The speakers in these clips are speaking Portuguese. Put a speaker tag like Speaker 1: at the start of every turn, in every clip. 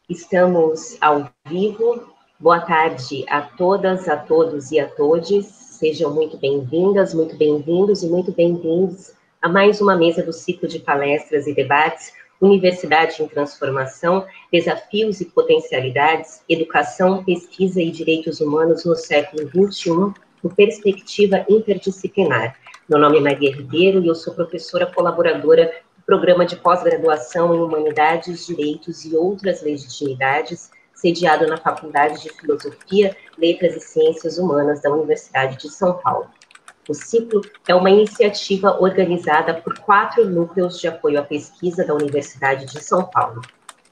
Speaker 1: Estamos ao vivo. Boa tarde a todas, a todos e a todes. Sejam muito bem-vindas, muito bem-vindos e muito bem-vindos a mais uma mesa do ciclo de palestras e debates Universidade em Transformação, Desafios e Potencialidades, Educação, Pesquisa e Direitos Humanos no século XXI, com perspectiva interdisciplinar. Meu nome é Maria Ribeiro e eu sou professora colaboradora Programa de Pós-Graduação em Humanidades, Direitos e Outras Legitimidades, sediado na Faculdade de Filosofia, Letras e Ciências Humanas da Universidade de São Paulo. O ciclo é uma iniciativa organizada por 4 núcleos de apoio à pesquisa da Universidade de São Paulo.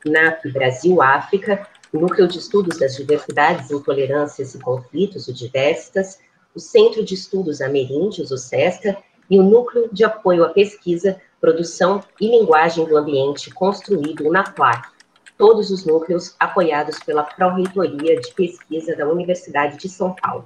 Speaker 1: NAP Brasil-África, o Núcleo de Estudos das Diversidades, Intolerâncias e Conflitos, o DIVERSITAS, o Centro de Estudos Ameríndios, o CESTA, e o Núcleo de Apoio à Pesquisa, Produção e Linguagem do Ambiente Construído, o NAPLAC, todos os núcleos apoiados pela Pró-Reitoria de Pesquisa da Universidade de São Paulo.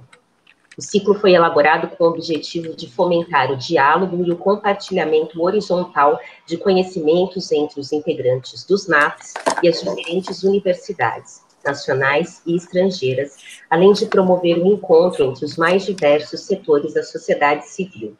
Speaker 1: O ciclo foi elaborado com o objetivo de fomentar o diálogo e o compartilhamento horizontal de conhecimentos entre os integrantes dos NAPs e as diferentes universidades, nacionais e estrangeiras, além de promover o encontro entre os mais diversos setores da sociedade civil.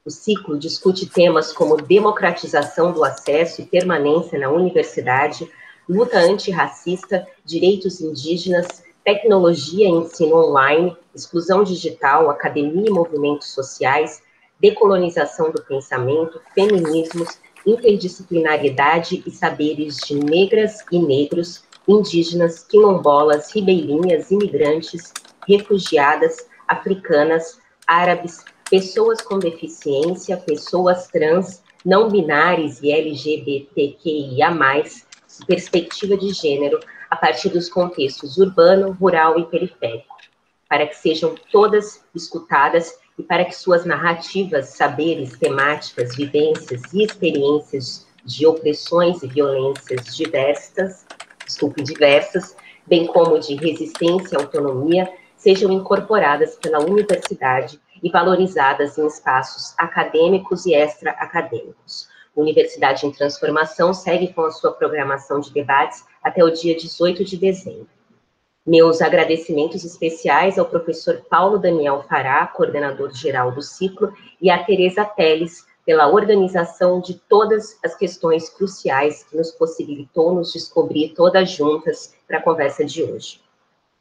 Speaker 1: O ciclo discute temas como democratização do acesso e permanência na universidade, luta antirracista, direitos indígenas, tecnologia e ensino online, exclusão digital, academia e movimentos sociais, decolonização do pensamento, feminismos, interdisciplinariedade e saberes de negras e negros, indígenas, quilombolas, ribeirinhas, imigrantes, refugiadas, africanas, árabes, pessoas com deficiência, pessoas trans, não binárias e LGBTQIA+, perspectiva de gênero, a partir dos contextos urbano, rural e periférico, para que sejam todas escutadas e para que suas narrativas, saberes, temáticas, vivências e experiências de opressões e violências diversas, bem como de resistência e autonomia, sejam incorporadas pela universidade e valorizadas em espaços acadêmicos e extra-acadêmicos. Universidade em Transformação segue com a sua programação de debates até o dia 18 de dezembro. Meus agradecimentos especiais ao professor Paulo Daniel Fará, coordenador-geral do ciclo, e a Tereza Teles, pela organização de todas as questões cruciais que nos possibilitou nos descobrir todas juntas para a conversa de hoje.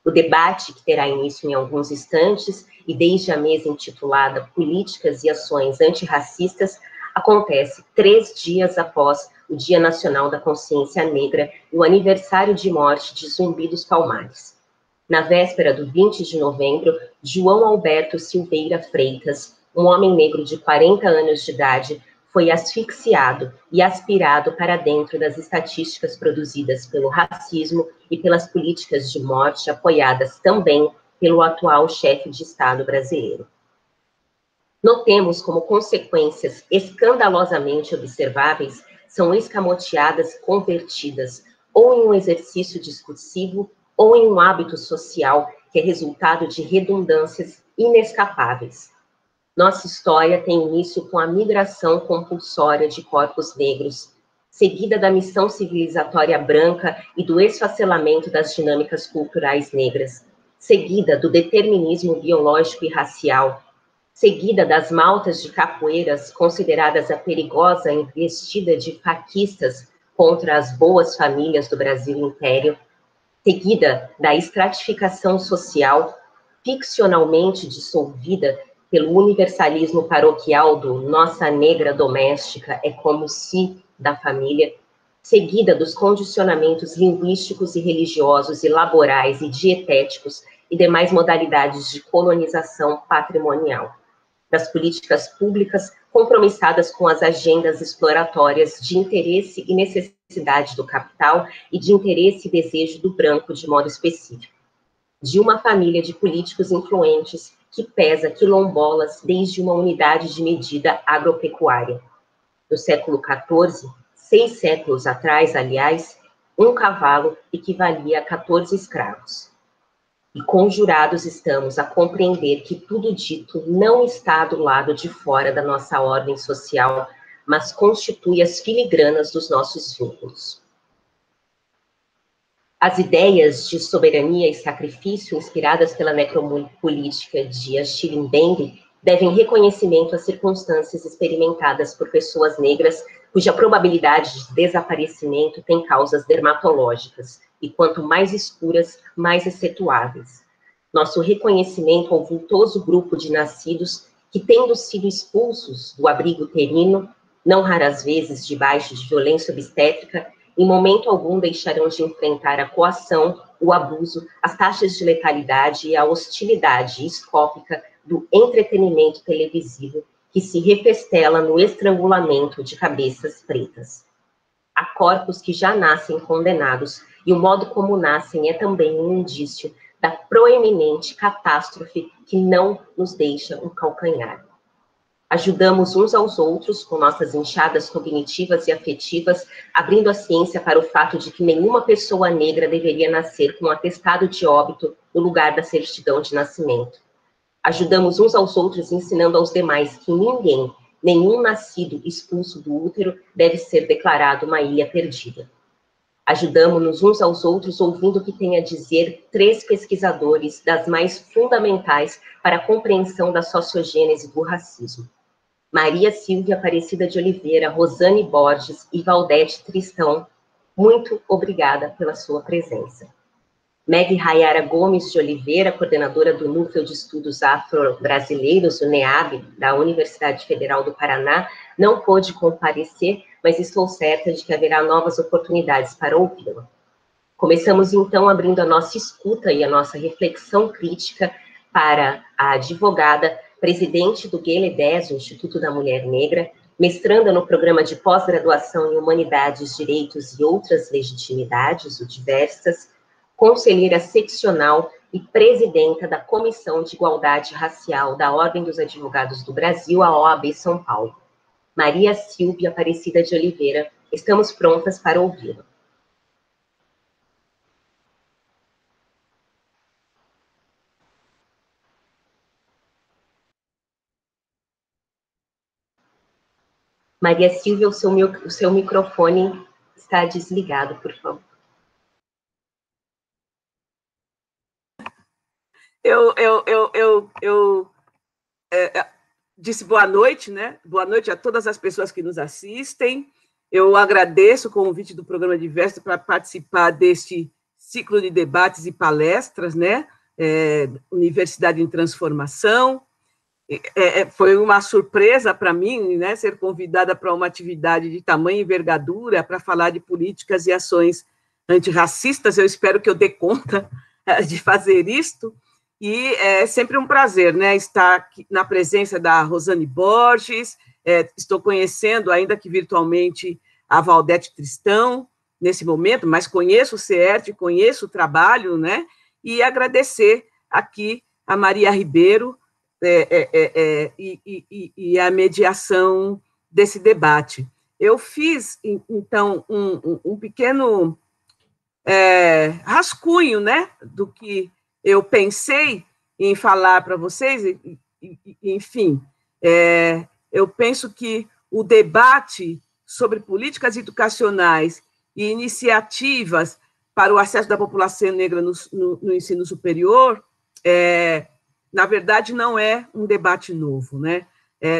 Speaker 1: O debate, que terá início em alguns instantes, e desde a mesa intitulada Políticas e Ações Antirracistas, acontece 3 dias após o Dia Nacional da Consciência Negra e o aniversário de morte de Zumbi dos Palmares. Na véspera do 20 de novembro, João Alberto Silveira Freitas, um homem negro de 40 anos de idade, foi asfixiado e aspirado para dentro das estatísticas produzidas pelo racismo e pelas políticas de morte apoiadas também pelo atual chefe de Estado brasileiro. Notemos como consequências escandalosamente observáveis são escamoteadas e convertidas ou em um exercício discursivo ou em um hábito social que é resultado de redundâncias inescapáveis. Nossa história tem início com a migração compulsória de corpos negros, seguida da missão civilizatória branca e do esfacelamento das dinâmicas culturais negras, seguida do determinismo biológico e racial, seguida das maltas de capoeiras consideradas a perigosa investida de faquistas contra as boas famílias do Brasil Império, seguida da estratificação social ficcionalmente dissolvida pelo universalismo paroquial do nossa negra doméstica é como se da família, seguida dos condicionamentos linguísticos e religiosos e laborais e dietéticos e demais modalidades de colonização patrimonial, das políticas públicas compromissadas com as agendas exploratórias de interesse e necessidade do capital e de interesse e desejo do branco de modo específico, de uma família de políticos influentes que pesa quilombolas desde uma unidade de medida agropecuária. No século XIV, 6 séculos atrás, aliás, um cavalo equivalia a 14 escravos. E conjurados estamos a compreender que tudo dito não está do lado de fora da nossa ordem social, mas constitui as filigranas dos nossos vínculos. As ideias de soberania e sacrifício inspiradas pela necropolítica de Achille Mbembe devem reconhecimento às circunstâncias experimentadas por pessoas negras cuja probabilidade de desaparecimento tem causas dermatológicas, e quanto mais escuras, mais excetuáveis. Nosso reconhecimento ao vultoso grupo de nascidos que, tendo sido expulsos do abrigo uterino, não raras vezes debaixo de violência obstétrica, em momento algum deixarão de enfrentar a coação, o abuso, as taxas de letalidade e a hostilidade escópica do entretenimento televisivo que se refestela no estrangulamento de cabeças pretas. Há corpos que já nascem condenados, e o modo como nascem é também um indício da proeminente catástrofe que não nos deixa um calcanhar. Ajudamos uns aos outros com nossas enxadas cognitivas e afetivas, abrindo a ciência para o fato de que nenhuma pessoa negra deveria nascer com um atestado de óbito no lugar da certidão de nascimento. Ajudamos uns aos outros ensinando aos demais que ninguém, nenhum nascido expulso do útero deve ser declarado uma ilha perdida. Ajudamos-nos uns aos outros ouvindo o que tem a dizer 3 pesquisadores das mais fundamentais para a compreensão da sociogênese do racismo. Maria Silvia Aparecida de Oliveira, Rosane Borges e Valdete Tristão, muito obrigada pela sua presença. Meg Rayara Gomes de Oliveira, coordenadora do Núcleo de Estudos Afro-Brasileiros, o NEAB, da Universidade Federal do Paraná, não pôde comparecer, mas estou certa de que haverá novas oportunidades para ouvi-la. Começamos, então, abrindo a nossa escuta e a nossa reflexão crítica para a advogada, presidente do GELE 10, o Instituto da Mulher Negra, mestranda no programa de pós-graduação em Humanidades, Direitos e Outras Legitimidades, o Diversas, conselheira seccional e presidenta da Comissão de Igualdade Racial da Ordem dos Advogados do Brasil, a OAB São Paulo. Maria Silvia Aparecida de Oliveira, estamos prontas para ouvi-la. Maria Silvia, o seu microfone está desligado, por favor.
Speaker 2: Eu disse boa noite, né? Boa noite a todas as pessoas que nos assistem. Eu agradeço o convite do programa Diverso para participar deste ciclo de debates e palestras, né? Universidade em Transformação. Foi uma surpresa para mim, né, ser convidada para uma atividade de tamanha envergadura para falar de políticas e ações antirracistas. Eu espero que eu dê conta de fazer isto. E é sempre um prazer, né, estar aqui na presença da Rosane Borges. Estou conhecendo, ainda que virtualmente, a Valdete Tristão nesse momento, mas conheço o CERT, conheço o trabalho, né, e agradecer aqui a Maria Ribeiro, e a mediação desse debate. Eu fiz, então, um pequeno rascunho, né, do que eu pensei em falar para vocês, enfim, eu penso que o debate sobre políticas educacionais e iniciativas para o acesso da população negra no ensino superior na verdade, não é um debate novo, né?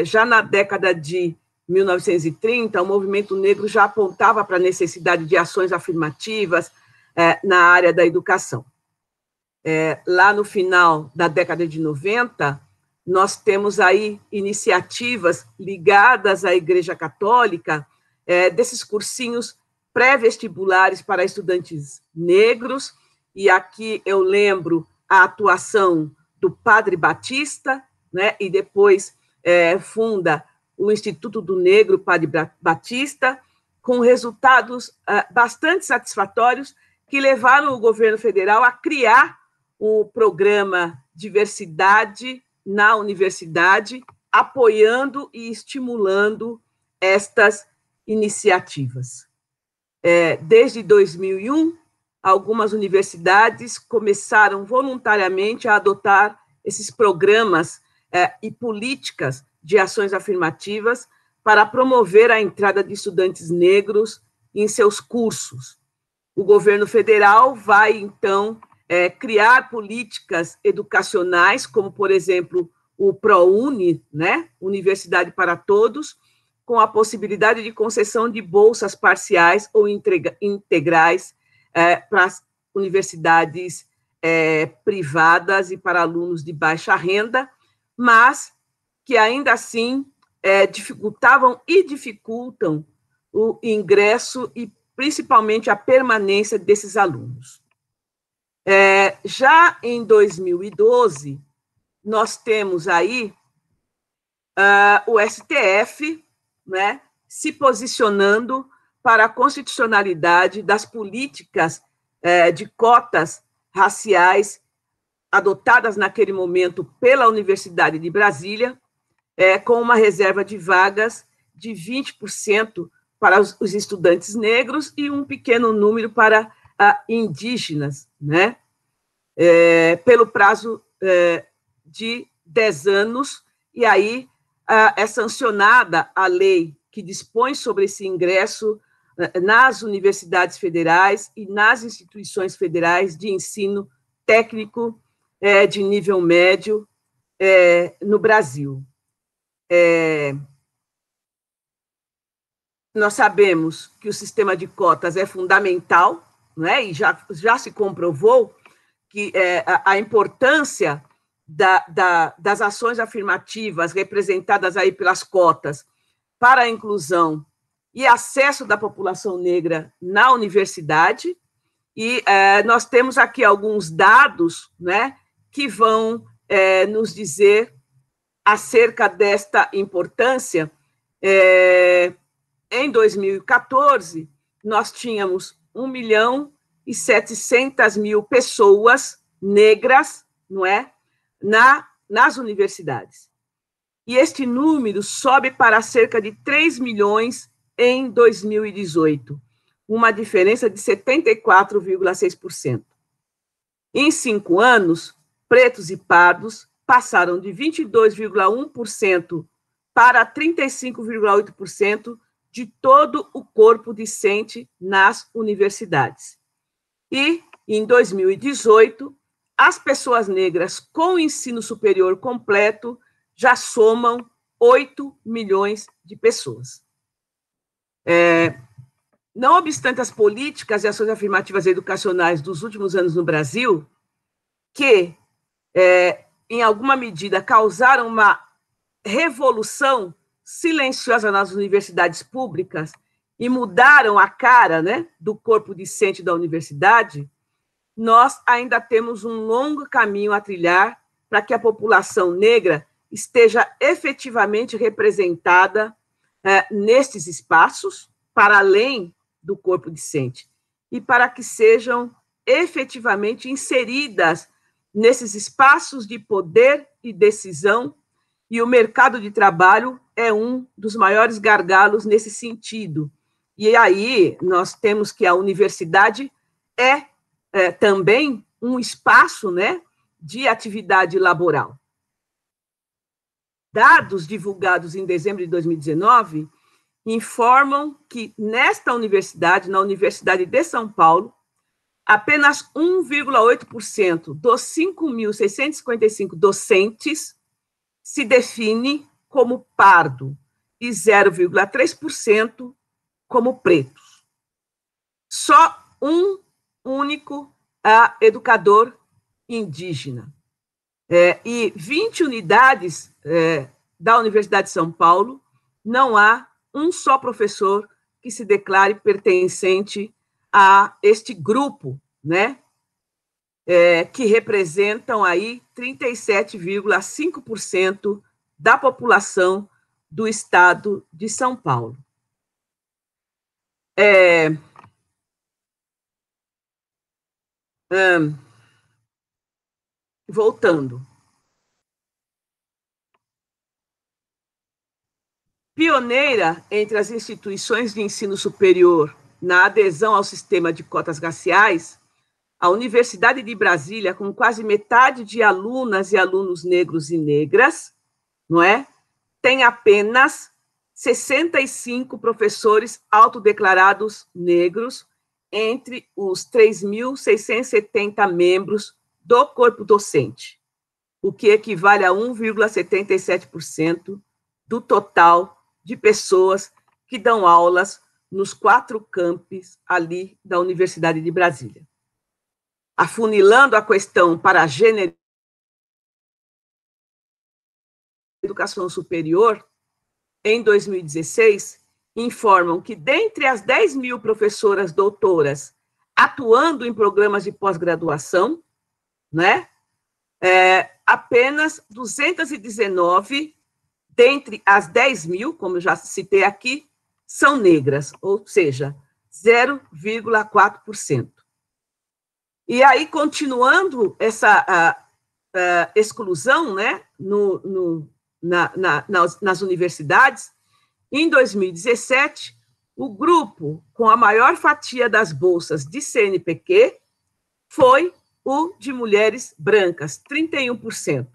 Speaker 2: Já na década de 1930, o movimento negro já apontava para a necessidade de ações afirmativas na área da educação. Lá no final da década de 90, nós temos aí iniciativas ligadas à Igreja Católica, desses cursinhos pré-vestibulares para estudantes negros, e aqui eu lembro a atuação do Padre Batista, né, e depois funda o Instituto do Negro Padre Batista, com resultados bastante satisfatórios que levaram o governo federal a criar o programa Diversidade na Universidade, apoiando e estimulando estas iniciativas. Desde 2001, algumas universidades começaram voluntariamente a adotar esses programas e políticas de ações afirmativas para promover a entrada de estudantes negros em seus cursos. o governo federal vai, então, criar políticas educacionais, como, por exemplo, o ProUni, né? Universidade para Todos, com a possibilidade de concessão de bolsas parciais ou integrais para as universidades privadas e para alunos de baixa renda, mas que ainda assim dificultavam e dificultam o ingresso e principalmente a permanência desses alunos. Já em 2012, nós temos aí o STF, né, se posicionando para a constitucionalidade das políticas de cotas raciais adotadas naquele momento pela Universidade de Brasília, com uma reserva de vagas de 20% para os estudantes negros e um pequeno número para indígenas, né? Pelo prazo de 10 anos, e aí é sancionada a lei que dispõe sobre esse ingresso nas universidades federais e nas instituições federais de ensino técnico de nível médio no Brasil. Nós sabemos que o sistema de cotas é fundamental, né, e já se comprovou que a importância das ações afirmativas representadas aí pelas cotas para a inclusão e acesso da população negra na universidade, e nós temos aqui alguns dados, né, que vão nos dizer acerca desta importância. Em 2014, nós tínhamos 1.700.000 pessoas negras, não é, nas universidades. E este número sobe para cerca de 3 milhões em 2018, uma diferença de 74,6%. Em 5 anos, pretos e pardos passaram de 22,1% para 35,8% de todo o corpo discente nas universidades. E, em 2018, as pessoas negras com ensino superior completo já somam 8 milhões de pessoas. Não obstante as políticas e ações afirmativas educacionais dos últimos anos no Brasil, que, em alguma medida, causaram uma revolução silenciosa nas universidades públicas e mudaram a cara, né, do corpo discente da universidade, nós ainda temos um longo caminho a trilhar para que a população negra esteja efetivamente representada nestes espaços, para além do corpo discente, e para que sejam efetivamente inseridas nesses espaços de poder e decisão, e o mercado de trabalho é um dos maiores gargalos nesse sentido. E aí nós temos que a universidade também um espaço, né, de atividade laboral. Dados divulgados em dezembro de 2019 informam que nesta universidade, na Universidade de São Paulo, apenas 1,8% dos 5.655 docentes se define como pardo e 0,3% como pretos. Só um único educador indígena. E 20 unidades da Universidade de São Paulo, não há um só professor que se declare pertencente a este grupo, né, que representam aí 37,5% da população do estado de São Paulo. Voltando. Pioneira entre as instituições de ensino superior na adesão ao sistema de cotas raciais, a Universidade de Brasília, com quase metade de alunas e alunos negros e negras, não é? Tem apenas 65 professores autodeclarados negros entre os 3.670 membros do corpo docente, o que equivale a 1,77% do total de pessoas que dão aulas nos 4 campos ali da Universidade de Brasília. Afunilando a questão para a gênero educação superior, em 2016, informam que, dentre as 10.000 professoras doutoras atuando em programas de pós-graduação, né, apenas 219, dentre as 10.000, como eu já citei aqui, são negras, ou seja, 0,4%. E aí, continuando essa exclusão, né, nas universidades, em 2017, o grupo com a maior fatia das bolsas de CNPq foi o de mulheres brancas, 31%.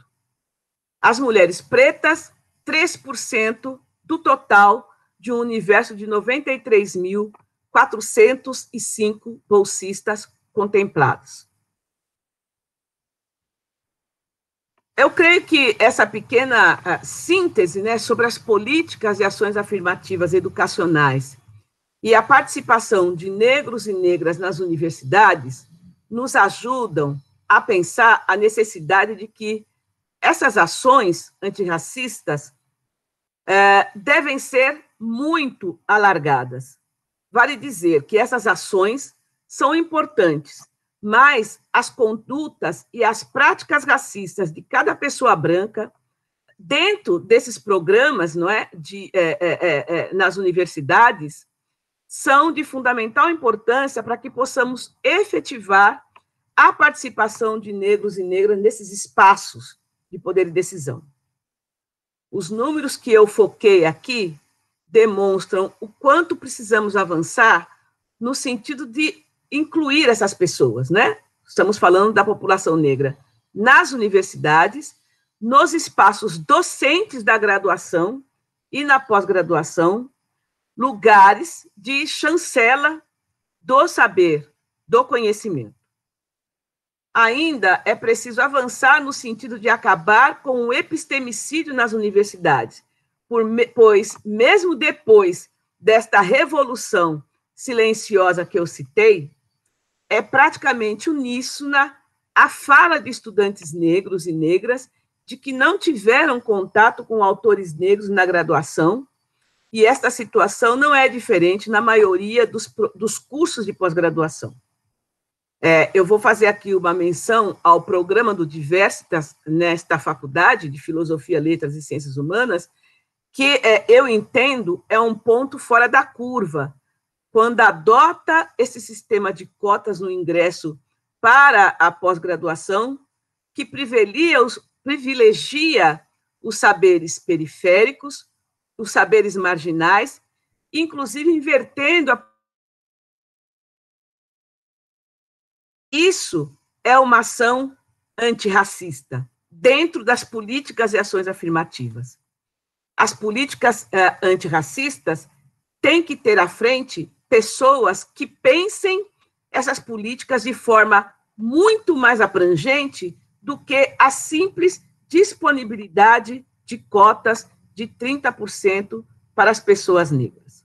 Speaker 2: As mulheres pretas, 3% do total de um universo de 93.405 bolsistas contemplados. Eu creio que essa pequena síntese, né, sobre as políticas e ações afirmativas educacionais e a participação de negros e negras nas universidades nos ajudam a pensar a necessidade de que essas ações antirracistas devem ser muito alargadas. Vale dizer que essas ações são importantes, mas as condutas e as práticas racistas de cada pessoa branca, dentro desses programas, não é, nas universidades, são de fundamental importância para que possamos efetivar a participação de negros e negras nesses espaços de poder e decisão. Os números que eu foquei aqui demonstram o quanto precisamos avançar no sentido de incluir essas pessoas, né? Estamos falando da população negra nas universidades, nos espaços docentes da graduação e na pós-graduação, lugares de chancela do saber, do conhecimento. Ainda é preciso avançar no sentido de acabar com o epistemicídio nas universidades, pois, mesmo depois desta revolução silenciosa que eu citei, é praticamente uníssona a fala de estudantes negros e negras de que não tiveram contato com autores negros na graduação, e esta situação não é diferente na maioria dos cursos de pós-graduação. Eu vou fazer aqui uma menção ao programa do Diversitas nesta faculdade de Filosofia, Letras e Ciências Humanas, que eu entendo é um ponto fora da curva, quando adota esse sistema de cotas no ingresso para a pós-graduação, que privilegia os saberes periféricos, os saberes marginais, inclusive invertendo a... Isso é uma ação antirracista, dentro das políticas e ações afirmativas. As políticas antirracistas têm que ter à frente pessoas que pensem essas políticas de forma muito mais abrangente do que a simples disponibilidade de cotas de 30% para as pessoas negras.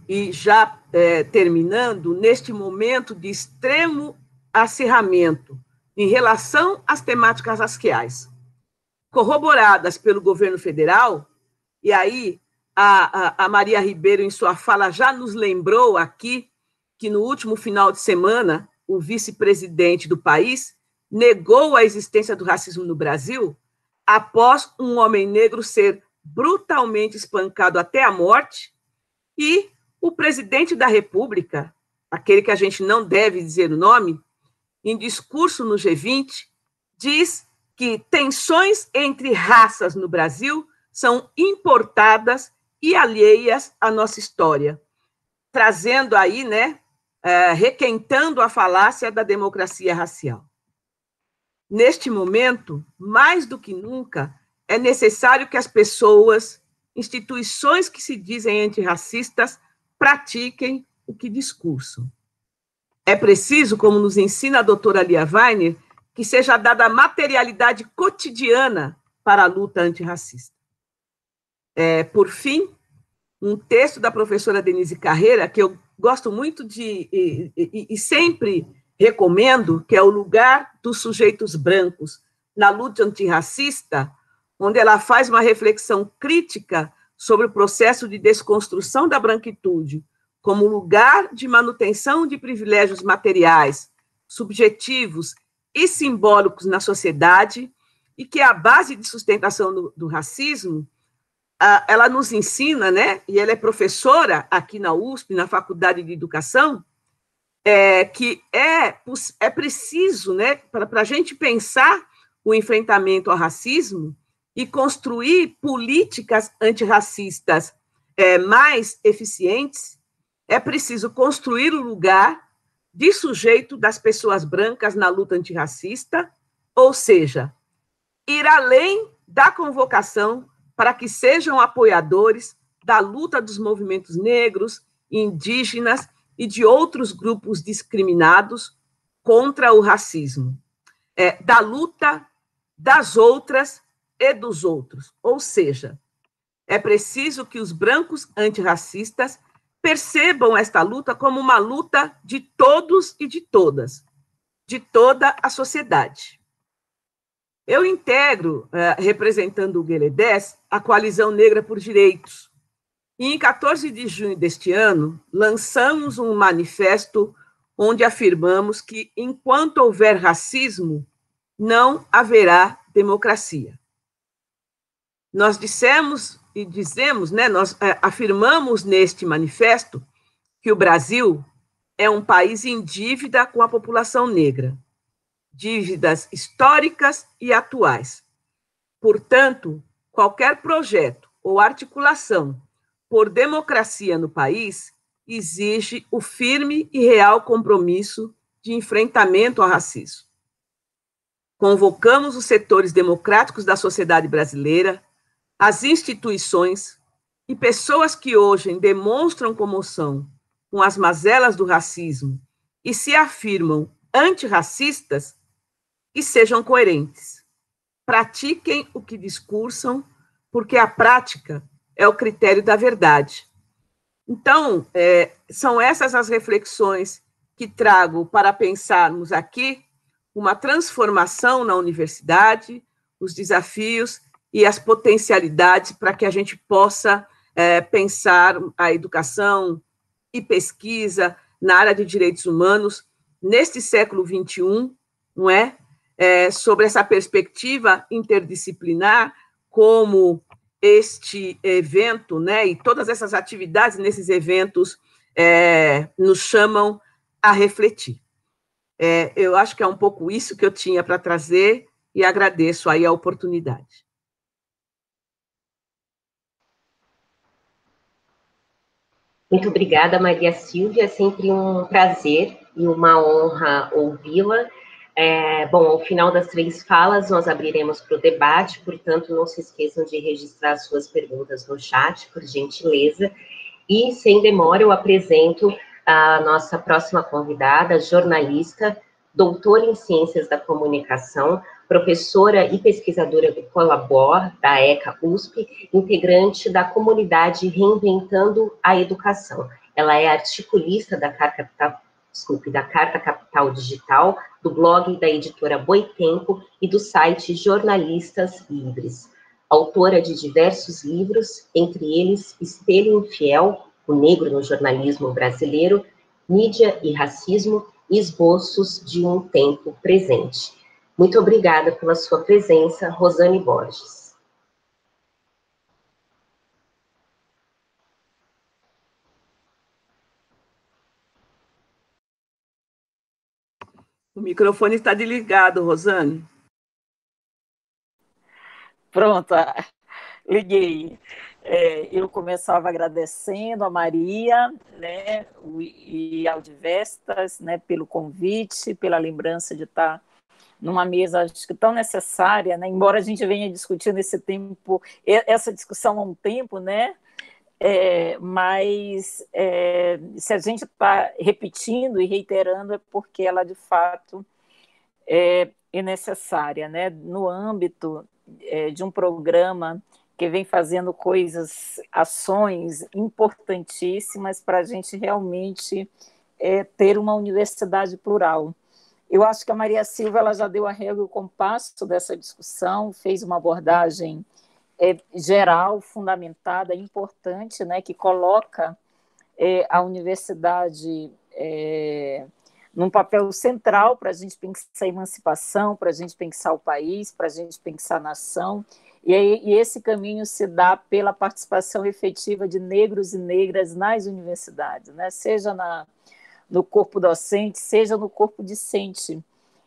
Speaker 2: E já terminando, neste momento de extremo acirramento em relação às temáticas raciais, corroboradas pelo governo federal, e aí a Maria Ribeiro, em sua fala, já nos lembrou aqui que no último final de semana, o vice-presidente do país negou a existência do racismo no Brasil após um homem negro ser brutalmente espancado até a morte, e o presidente da República, aquele que a gente não deve dizer o nome, em discurso no G20, diz que tensões entre raças no Brasil são importadas e alheias à nossa história, trazendo aí, né, requentando a falácia da democracia racial. Neste momento, mais do que nunca, é necessário que as pessoas, instituições que se dizem antirracistas, pratiquem o que discursam. É preciso, como nos ensina a doutora Lia Weiner, que seja dada a materialidade cotidiana para a luta antirracista. Por fim, um texto da professora Denise Carreira, que eu gosto muito e sempre recomendo, que é O Lugar dos Sujeitos Brancos na Luta Antirracista, onde ela faz uma reflexão crítica sobre o processo de desconstrução da branquitude como lugar de manutenção de privilégios materiais, subjetivos e simbólicos na sociedade, e que é a base de sustentação do racismo. Ela nos ensina, né, e ela é professora aqui na USP, na Faculdade de Educação, que é preciso, né, para a gente pensar o enfrentamento ao racismo e construir políticas antirracistas mais eficientes, é preciso construir o lugar de sujeito das pessoas brancas na luta antirracista, ou seja, ir além da convocação para que sejam apoiadores da luta dos movimentos negros, indígenas e de outros grupos discriminados contra o racismo, da luta das outras e dos outros. Ou seja, é preciso que os brancos antirracistas percebam esta luta como uma luta de todos e de todas, de toda a sociedade. Eu integro, representando o GLE10, a Coalizão Negra por Direitos. E em 14 de junho deste ano, lançamos um manifesto onde afirmamos que, enquanto houver racismo, não haverá democracia. Nós dissemos e dizemos, né, nós afirmamos neste manifesto que o Brasil é um país em dívida com a população negra, dívidas históricas e atuais. Portanto, qualquer projeto ou articulação por democracia no país exige o firme e real compromisso de enfrentamento ao racismo. Convocamos os setores democráticos da sociedade brasileira, as instituições e pessoas que hoje demonstram comoção com as mazelas do racismo e se afirmam antirracistas, que sejam coerentes. Pratiquem o que discursam, porque a prática é o critério da verdade. Então, são essas as reflexões que trago para pensarmos aqui uma transformação na universidade, os desafios e as potencialidades para que a gente possa pensar a educação e pesquisa na área de direitos humanos neste século XXI, não é? Sobre essa perspectiva interdisciplinar, como este evento, né, e todas essas atividades nesses eventos nos chamam a refletir. Eu acho que é um pouco isso que eu tinha para trazer e agradeço aí a oportunidade.
Speaker 1: Muito obrigada, Maria Silvia, é sempre um prazer e uma honra ouvi-la. Bom, ao final das 3 falas, nós abriremos para o debate, portanto, não se esqueçam de registrar suas perguntas no chat, por gentileza. E, sem demora, eu apresento a nossa próxima convidada, jornalista, doutora em Ciências da Comunicação, professora e pesquisadora do Colabor, da ECA USP, integrante da comunidade Reinventando a Educação. Ela é articulista da Carta Capital Digital, do blog da editora Boitempo e do site Jornalistas Livres. Autora de diversos livros, entre eles Espelho Infiel, O Negro no Jornalismo Brasileiro, Mídia e Racismo e Esboços de um Tempo Presente. Muito obrigada pela sua presença, Rosane Borges.
Speaker 2: O microfone está desligado, Rosane.
Speaker 3: Pronto, liguei. Eu começava agradecendo a Maria, né, e ao Divestas, né, pelo convite, pela lembrança de estar numa mesa, acho que tão necessária, né, embora a gente venha discutindo esse tempo, essa discussão há um tempo, né, mas se a gente está repetindo e reiterando é porque ela, de fato, é necessária, né? No âmbito de um programa que vem fazendo ações importantíssimas para a gente realmente ter uma universidade plural. Eu acho que a Maria Silva ela já deu a régua e o compasso dessa discussão, fez uma abordagem geral, fundamentada, importante, né, que coloca a universidade num papel central para a gente pensar a emancipação, para a gente pensar o país, para a gente pensar a nação. E esse caminho se dá pela participação efetiva de negros e negras nas universidades, né? Seja no corpo docente, seja no corpo discente.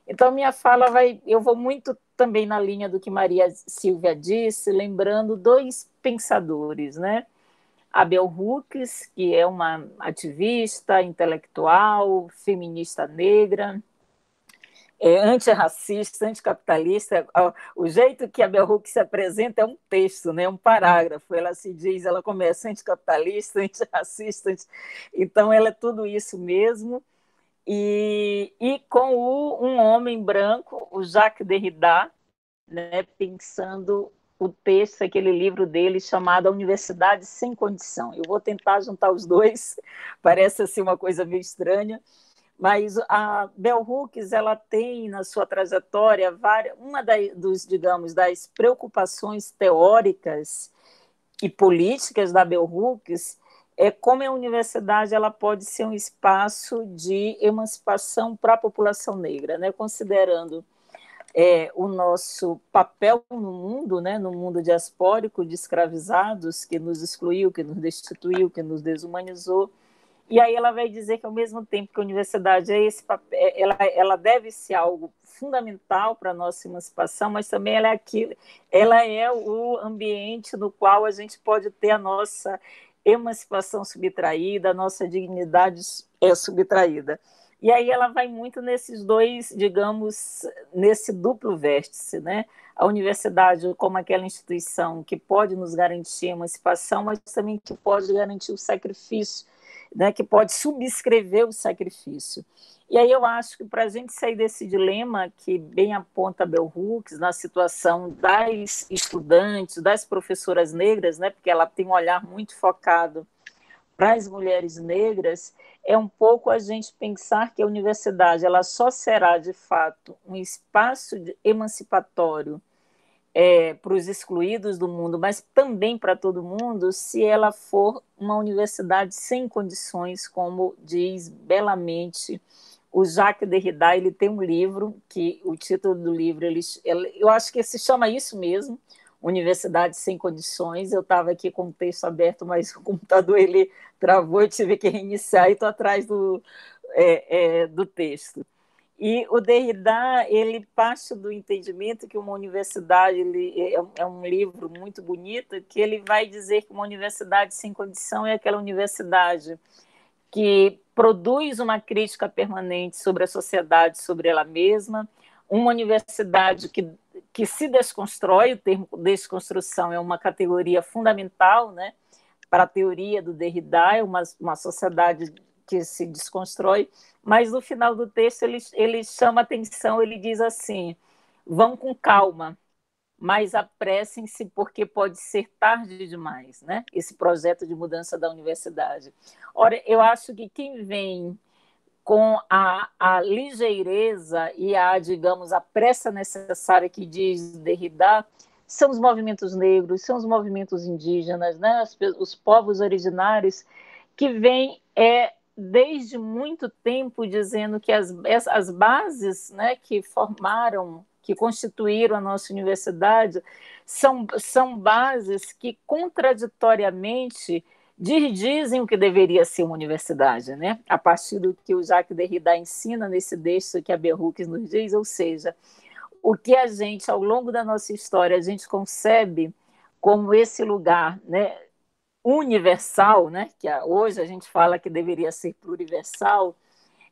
Speaker 3: Então, minha fala eu vou muito também na linha do que Maria Silvia disse, lembrando dois pensadores, né? A Bell Hooks, que é uma ativista, intelectual, feminista negra, antirracista, anticapitalista. O jeito que a Bell Hooks se apresenta é um texto, né? Um parágrafo. Ela começa anticapitalista, antirracista, então ela é tudo isso mesmo. E com um homem branco, o Jacques Derrida, né, pensando o texto, aquele livro dele chamado A Universidade Sem Condição. Eu vou tentar juntar os dois, parece assim uma coisa meio estranha, mas a Bell Hooks ela tem na sua trajetória das preocupações teóricas e políticas da Bell Hooks como a universidade ela pode ser um espaço de emancipação para a população negra, né? Considerando o nosso papel no mundo, né? No mundo diaspórico de escravizados, que nos excluiu, que nos destituiu, que nos desumanizou. E aí ela vai dizer que, ao mesmo tempo que a universidade esse papel, ela deve ser algo fundamental para a nossa emancipação, mas também ela é o ambiente no qual a gente pode ter a nossa emancipação subtraída, a nossa dignidade subtraída. E aí ela vai muito nesses dois, digamos, nesse duplo vértice, né? A universidade como aquela instituição que pode nos garantir a emancipação, mas também que pode garantir o sacrifício, né? Que pode subscrever o sacrifício. E aí eu acho que para a gente sair desse dilema que bem aponta Bell Hooks na situação das estudantes, das professoras negras, né? Porque ela tem um olhar muito focado para as mulheres negras, é um pouco a gente pensar que a universidade ela só será, de fato, um espaço emancipatório para os excluídos do mundo, mas também para todo mundo, se ela for uma universidade sem condições, como diz belamente o Jacques Derrida. Ele tem um livro, que o título do livro, eu acho que se chama isso mesmo, Universidade Sem Condições. Eu estava aqui com o texto aberto, mas o computador ele travou, eu tive que reiniciar e estou atrás do texto. E o Derrida, ele parte do entendimento que uma universidade, é um livro muito bonito, que ele vai dizer que uma universidade sem condição é aquela universidade que produz uma crítica permanente sobre a sociedade, sobre ela mesma, uma universidade que se desconstrói. O termo desconstrução é uma categoria fundamental, né, para a teoria do Derrida, é uma sociedade que se desconstrói, mas no final do texto ele chama atenção, ele diz assim: vão com calma, mas apressem-se porque pode ser tarde demais, né? Esse projeto de mudança da universidade. Ora, eu acho que quem vem com a ligeireza e digamos, a pressa necessária que diz Derrida, são os movimentos negros, são os movimentos indígenas, né? Os povos originários que vêm desde muito tempo dizendo que as bases, né, que constituíram a nossa universidade são bases que contraditoriamente dizem o que deveria ser uma universidade, né? A partir do que o Jacques Derrida ensina nesse texto que a Bell Hooks nos diz, ou seja, o que a gente, ao longo da nossa história, a gente concebe como esse lugar, né, universal, né, que hoje a gente fala que deveria ser pluriversal,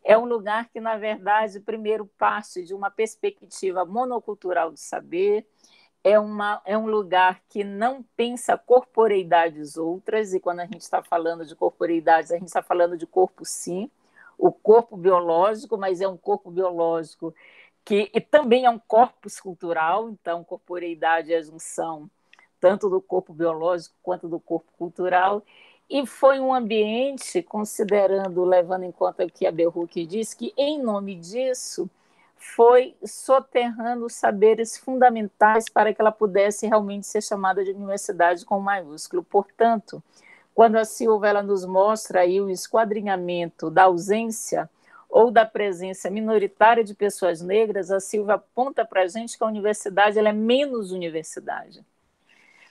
Speaker 3: é um lugar que, na verdade, primeiro parte de uma perspectiva monocultural do saber, é um lugar que não pensa corporeidades outras, e quando a gente está falando de corporeidades, a gente está falando de corpo, sim, o corpo biológico, mas é um corpo biológico que e também é um corpus cultural, então corporeidade é a junção tanto do corpo biológico quanto do corpo cultural, e foi um ambiente, considerando, levando em conta o que a Berruque disse, que em nome disso foi soterrando saberes fundamentais para que ela pudesse realmente ser chamada de universidade com maiúsculo. Portanto, quando a Silva ela nos mostra aí o esquadrinhamento da ausência ou da presença minoritária de pessoas negras, a Silva aponta para a gente que a universidade ela é menos universidade.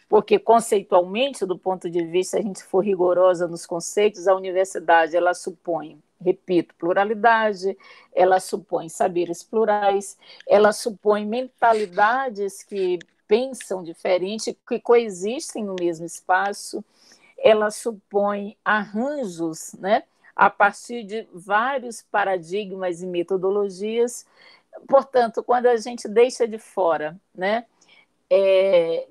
Speaker 3: Porque, conceitualmente, do ponto de vista, se a gente for rigorosa nos conceitos, a universidade ela supõe, repito, pluralidade, ela supõe saberes plurais, ela supõe mentalidades que pensam diferente, que coexistem no mesmo espaço, ela supõe arranjos, né, a partir de vários paradigmas e metodologias. Portanto, quando a gente deixa de fora, né,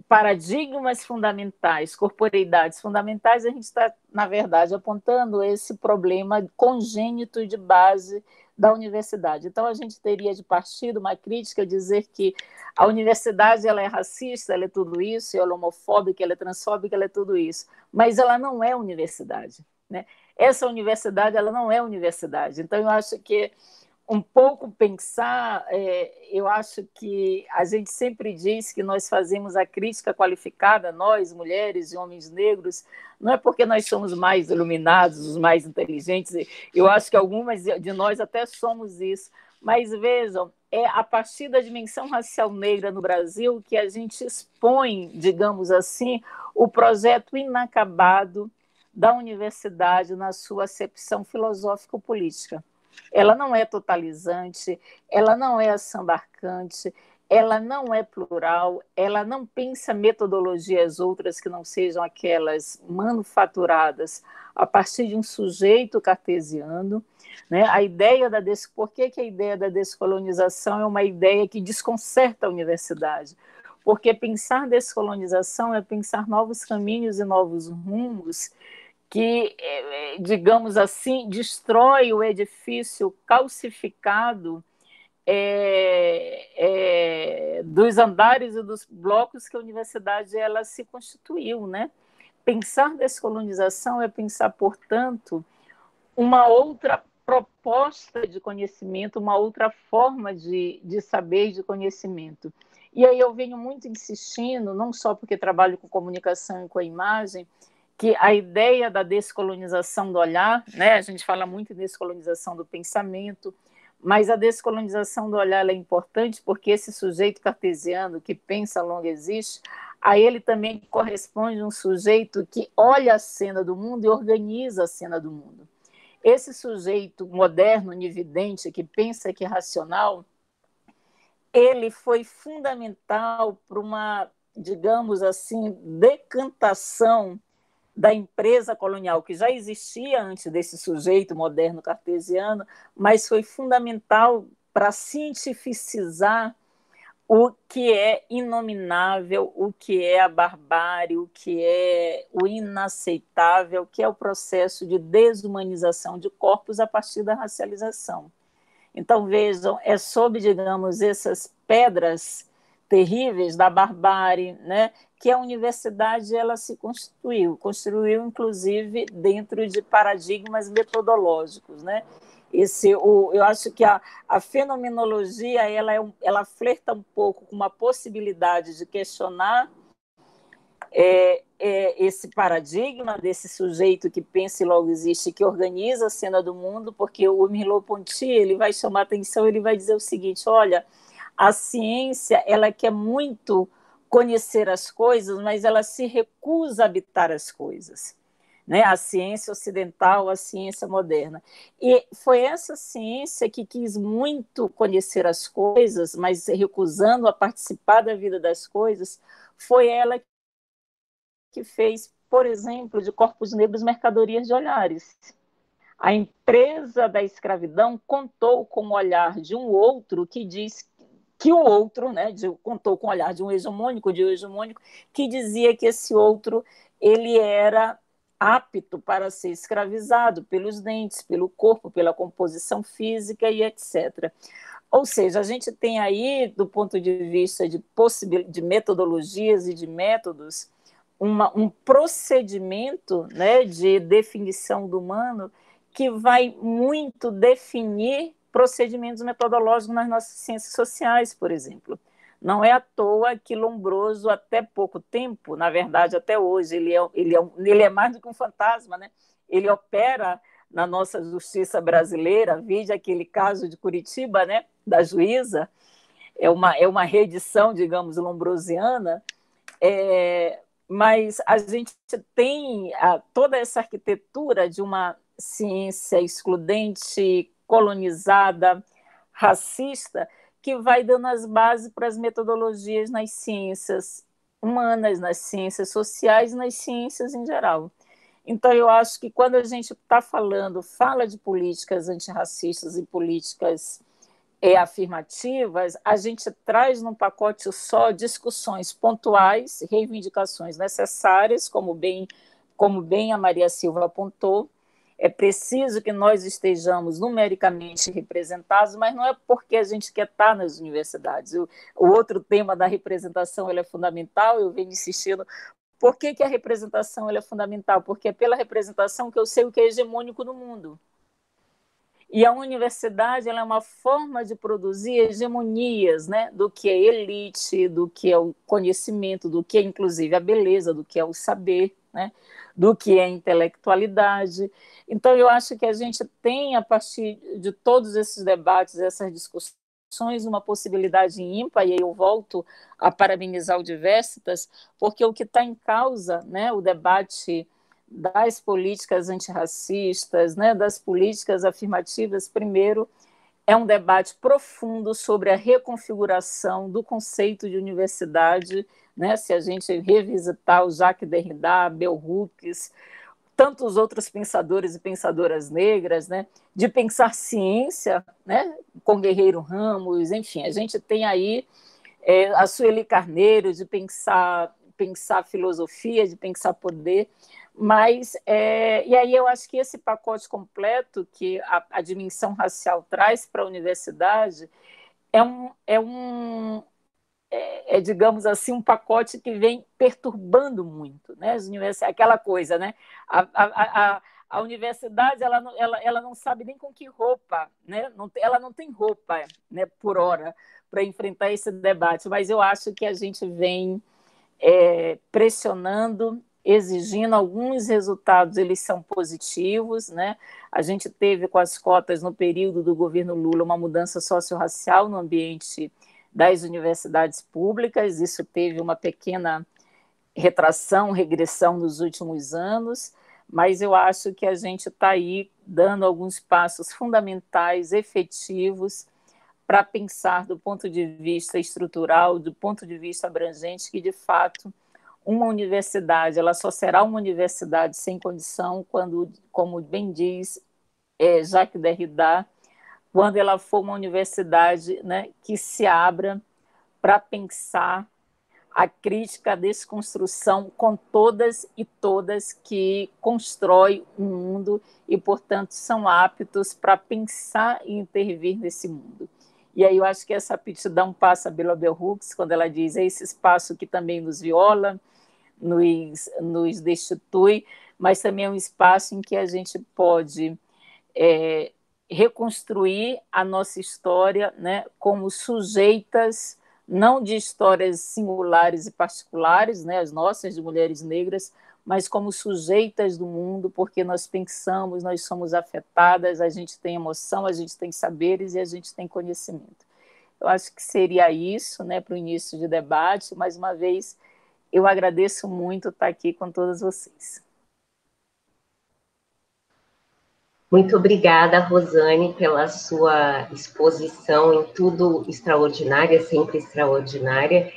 Speaker 3: paradigmas fundamentais, corporeidades fundamentais, a gente está, na verdade, apontando esse problema congênito de base da universidade. Então, a gente teria de partir de uma crítica dizer que a universidade ela é racista, ela é tudo isso, ela é homofóbica, ela é transfóbica, ela é tudo isso, mas ela não é universidade, né? Essa universidade ela não é universidade. Então, eu acho que um pouco pensar, eu acho que a gente sempre diz que nós fazemos a crítica qualificada, nós, mulheres e homens negros, não é porque nós somos mais iluminados, os mais inteligentes, eu acho que algumas de nós até somos isso, mas vejam, é a partir da dimensão racial negra no Brasil que a gente expõe, digamos assim, o projeto inacabado da universidade na sua acepção filosófico-política. Ela não é totalizante, ela não é assambarcante, ela não é plural, ela não pensa metodologias outras que não sejam aquelas manufaturadas a partir de um sujeito cartesiano. Né? A ideia da Por que a ideia da descolonização é uma ideia que desconcerta a universidade? Porque pensar descolonização é pensar novos caminhos e novos rumos que, digamos assim, destrói o edifício calcificado dos andares e dos blocos que a universidade ela se constituiu, né? Pensar descolonização é pensar, portanto, uma outra proposta de conhecimento, uma outra forma de saber e de conhecimento. E aí eu venho muito insistindo, não só porque trabalho com comunicação e com a imagem, que a ideia da descolonização do olhar, né? A gente fala muito em descolonização do pensamento, mas a descolonização do olhar é importante porque esse sujeito cartesiano que pensa longo existe, a ele também corresponde um sujeito que olha a cena do mundo e organiza a cena do mundo. Esse sujeito moderno, onividente, que pensa que é racional, ele foi fundamental para uma, digamos assim, decantação da empresa colonial, que já existia antes desse sujeito moderno cartesiano, mas foi fundamental para cientificizar o que é inominável, o que é a barbárie, o que é o inaceitável, que é o processo de desumanização de corpos a partir da racialização. Então, vejam, é sob, digamos, essas pedras terríveis da barbárie, né, que a universidade ela se construiu inclusive dentro de paradigmas metodológicos, né? Eu acho que a fenomenologia ela flerta um pouco com uma possibilidade de questionar esse paradigma desse sujeito que pensa e logo existe, que organiza a cena do mundo, porque o Merleau-Ponty ele vai chamar atenção, ele vai dizer o seguinte: olha, a ciência ela quer muito conhecer as coisas, mas ela se recusa a habitar as coisas. Né? A ciência ocidental, a ciência moderna. E foi essa ciência que quis muito conhecer as coisas, mas recusando a participar da vida das coisas, foi ela que fez, por exemplo, de corpos negros mercadorias de olhares. A empresa da escravidão contou com o olhar de um outro que diz que o outro, né, contou com o olhar de um hegemônico, que dizia que esse outro ele era apto para ser escravizado pelos dentes, pelo corpo, pela composição física e etc. Ou seja, a gente tem aí, do ponto de vista de metodologias e de métodos, um procedimento, né, de definição do humano que vai muito definir procedimentos metodológicos nas nossas ciências sociais, por exemplo. Não é à toa que Lombroso, até pouco tempo, na verdade, até hoje, ele é mais do que um fantasma, né? Ele opera na nossa justiça brasileira, vide aquele caso de Curitiba, né, da juíza, é uma reedição, digamos, lombrosiana, mas a gente tem toda essa arquitetura de uma ciência excludente, colonizada, racista, que vai dando as bases para as metodologias nas ciências humanas, nas ciências sociais e nas ciências em geral. Então, eu acho que quando a gente fala de políticas antirracistas e políticas afirmativas, a gente traz num pacote só discussões pontuais, reivindicações necessárias, como bem a Maria Silva apontou. É preciso que nós estejamos numericamente representados, mas não é porque a gente quer estar nas universidades. O outro tema da representação é fundamental, eu venho insistindo. Por que a representação é fundamental? Porque é pela representação que eu sei o que é hegemônico no mundo. E a universidade ela é uma forma de produzir hegemonias, né, do que é elite, do que é o conhecimento, do que é, inclusive, a beleza, do que é o saber, né, do que é a intelectualidade. Então, eu acho que a gente tem, a partir de todos esses debates, essas discussões, uma possibilidade ímpar, e aí eu volto a parabenizar o Diversitas, porque o que está em causa, né, o debate das políticas antirracistas, né, das políticas afirmativas, primeiro, é um debate profundo sobre a reconfiguração do conceito de universidade, né, se a gente revisitar o Jacques Derrida, Bell Hooks, tantos outros pensadores e pensadoras negras, né, de pensar ciência, né, com Guerreiro Ramos, enfim, a gente tem aí a Sueli Carneiro, de pensar filosofia, de pensar poder, mas, e aí eu acho que esse pacote completo que a dimensão racial traz para a universidade digamos assim, um pacote que vem perturbando muito, né? Aquela coisa, né? A universidade ela não sabe nem com que roupa, né? Ela não tem roupa, né, por hora para enfrentar esse debate, mas eu acho que a gente vem pressionando, exigindo alguns resultados, eles são positivos, né? A gente teve com as cotas no período do governo Lula uma mudança socio-racial no ambiente das universidades públicas, isso teve uma pequena regressão nos últimos anos, mas eu acho que a gente está aí dando alguns passos fundamentais, efetivos, para pensar do ponto de vista estrutural, do ponto de vista abrangente, que, de fato, uma universidade ela só será uma universidade sem condição quando, como bem diz Jacques Derrida, quando ela for uma universidade, né, que se abra para pensar a crítica, a desconstrução com todas e todas que constrói um mundo e, portanto, são aptos para pensar e intervir nesse mundo. E aí eu acho que essa aptidão passa pela Bell Hooks, quando ela diz esse espaço que também nos viola, nos destitui, mas também é um espaço em que a gente pode reconstruir a nossa história, né, como sujeitas, não de histórias singulares e particulares, né, as nossas de mulheres negras, mas como sujeitas do mundo, porque nós pensamos, nós somos afetadas, a gente tem emoção, a gente tem saberes e a gente tem conhecimento. Eu acho que seria isso, né, para o início de debate. Mais uma vez, eu agradeço muito estar aqui com todas vocês.
Speaker 1: Muito obrigada, Rosane, pela sua exposição em tudo extraordinária, sempre extraordinária.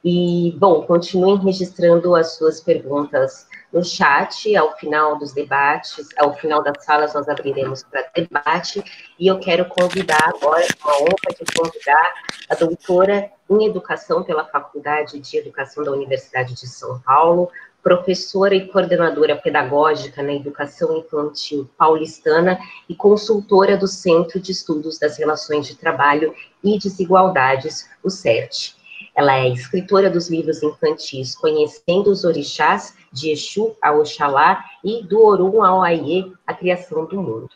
Speaker 1: E, bom, continuem registrando as suas perguntas no chat. Ao final dos debates, ao final das salas, nós abriremos para debate. E eu quero convidar agora, uma honra de convidar a doutora em Educação pela Faculdade de Educação da Universidade de São Paulo, professora e coordenadora pedagógica na Educação Infantil Paulistana e consultora do Centro de Estudos das Relações de Trabalho e Desigualdades, o CERT. Ela é escritora dos livros infantis Conhecendo os Orixás, de Exu a Oxalá, e do Orum ao Aie, a Criação do Mundo.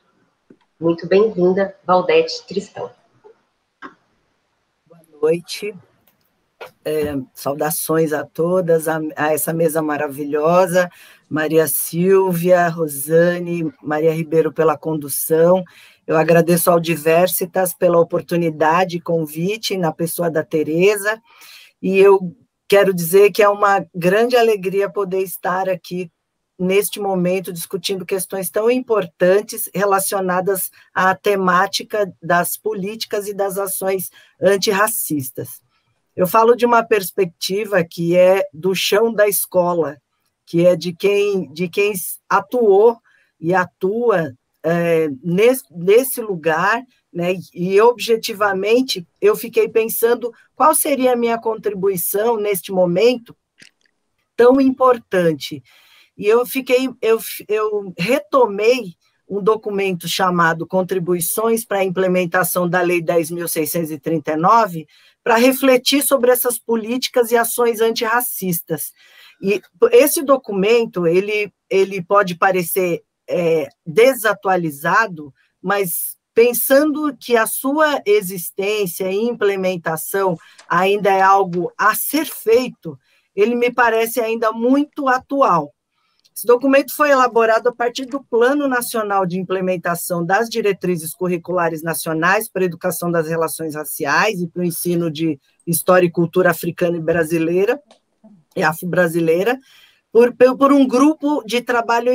Speaker 1: Muito bem-vinda, Valdete Tristão.
Speaker 4: Boa noite. Saudações a todas, a essa mesa maravilhosa, Maria Silvia, Rosane, Maria Ribeiro pela condução. Eu agradeço ao Diversitas pela oportunidade e convite na pessoa da Tereza, e eu quero dizer que é uma grande alegria poder estar aqui neste momento discutindo questões tão importantes relacionadas à temática das políticas e das ações antirracistas. Eu falo de uma perspectiva que é do chão da escola, que é de quem atuou e atua nesse lugar, né? E objetivamente eu fiquei pensando qual seria a minha contribuição neste momento tão importante. E eu retomei um documento chamado Contribuições para a Implementação da Lei 10.639, para refletir sobre essas políticas e ações antirracistas. E esse documento, ele pode parecer desatualizado, mas pensando que a sua existência e implementação ainda é algo a ser feito, ele me parece ainda muito atual. Esse documento foi elaborado a partir do Plano Nacional de Implementação das Diretrizes Curriculares Nacionais para a Educação das Relações Raciais e para o ensino de História e Cultura Africana e Brasileira, e afro-brasileira, por um grupo de trabalho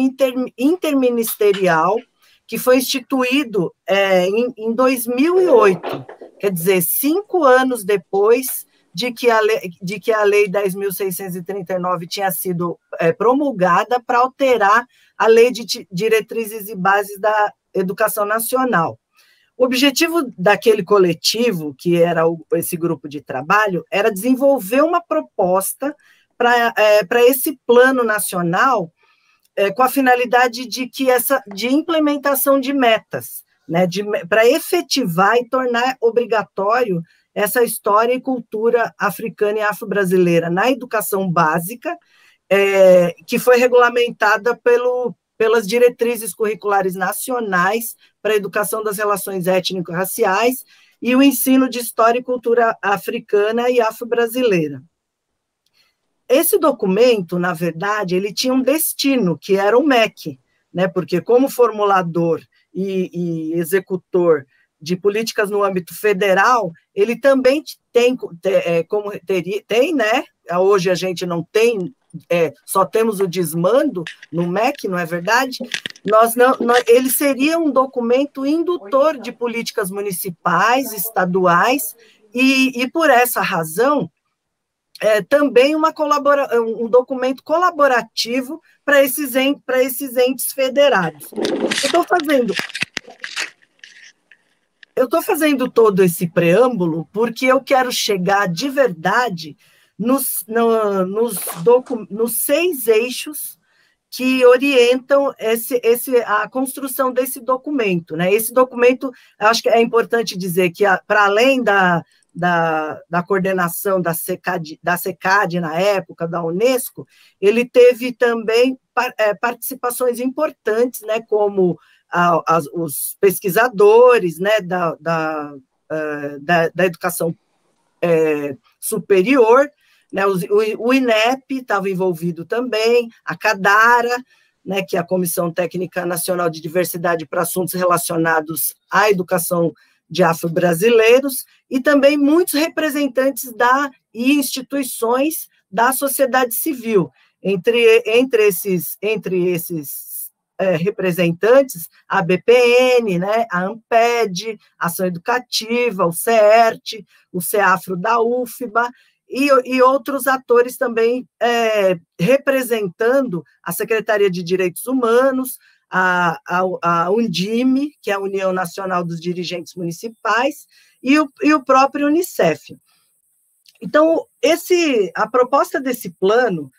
Speaker 4: interministerial que foi instituído em 2008, quer dizer, 5 anos depois de que a Lei 10.639 tinha sido promulgada para alterar a Lei de Diretrizes e Bases da Educação Nacional. O objetivo daquele coletivo, que era esse grupo de trabalho, era desenvolver uma proposta para esse plano nacional com a finalidade de implementação de metas, né, para efetivar e tornar obrigatório essa história e cultura africana e afro-brasileira na educação básica, que foi regulamentada pelas diretrizes curriculares nacionais para a educação das relações étnico-raciais e o ensino de história e cultura africana e afro-brasileira. Esse documento, na verdade, ele tinha um destino, que era o MEC, né, porque como formulador e executor de políticas no âmbito federal, ele também tem, né? Hoje a gente não tem, só temos o desmando no MEC, não é verdade? Ele seria um documento indutor de políticas municipais, estaduais, e por essa razão, também um documento colaborativo para esses entes federados. Eu estou fazendo todo esse preâmbulo porque eu quero chegar de verdade nos 6 eixos que orientam a construção desse documento, né? Esse documento, acho que é importante dizer que, para além da coordenação da SECAD na época, da Unesco, ele teve também participações importantes, né, como os pesquisadores, né, da educação superior, né, o INEP estava envolvido também, a CADARA, né, que é a Comissão Técnica Nacional de Diversidade para Assuntos Relacionados à Educação de Afro-Brasileiros, e também muitos representantes e instituições da sociedade civil. Entre esses representantes, a BPN, né, a AMPED, Ação Educativa, o CERT, o CEAFRO da UFBA, e outros atores também representando a Secretaria de Direitos Humanos, a Undime, que é a União Nacional dos Dirigentes Municipais, e o próprio Unicef. Então, a proposta desse plano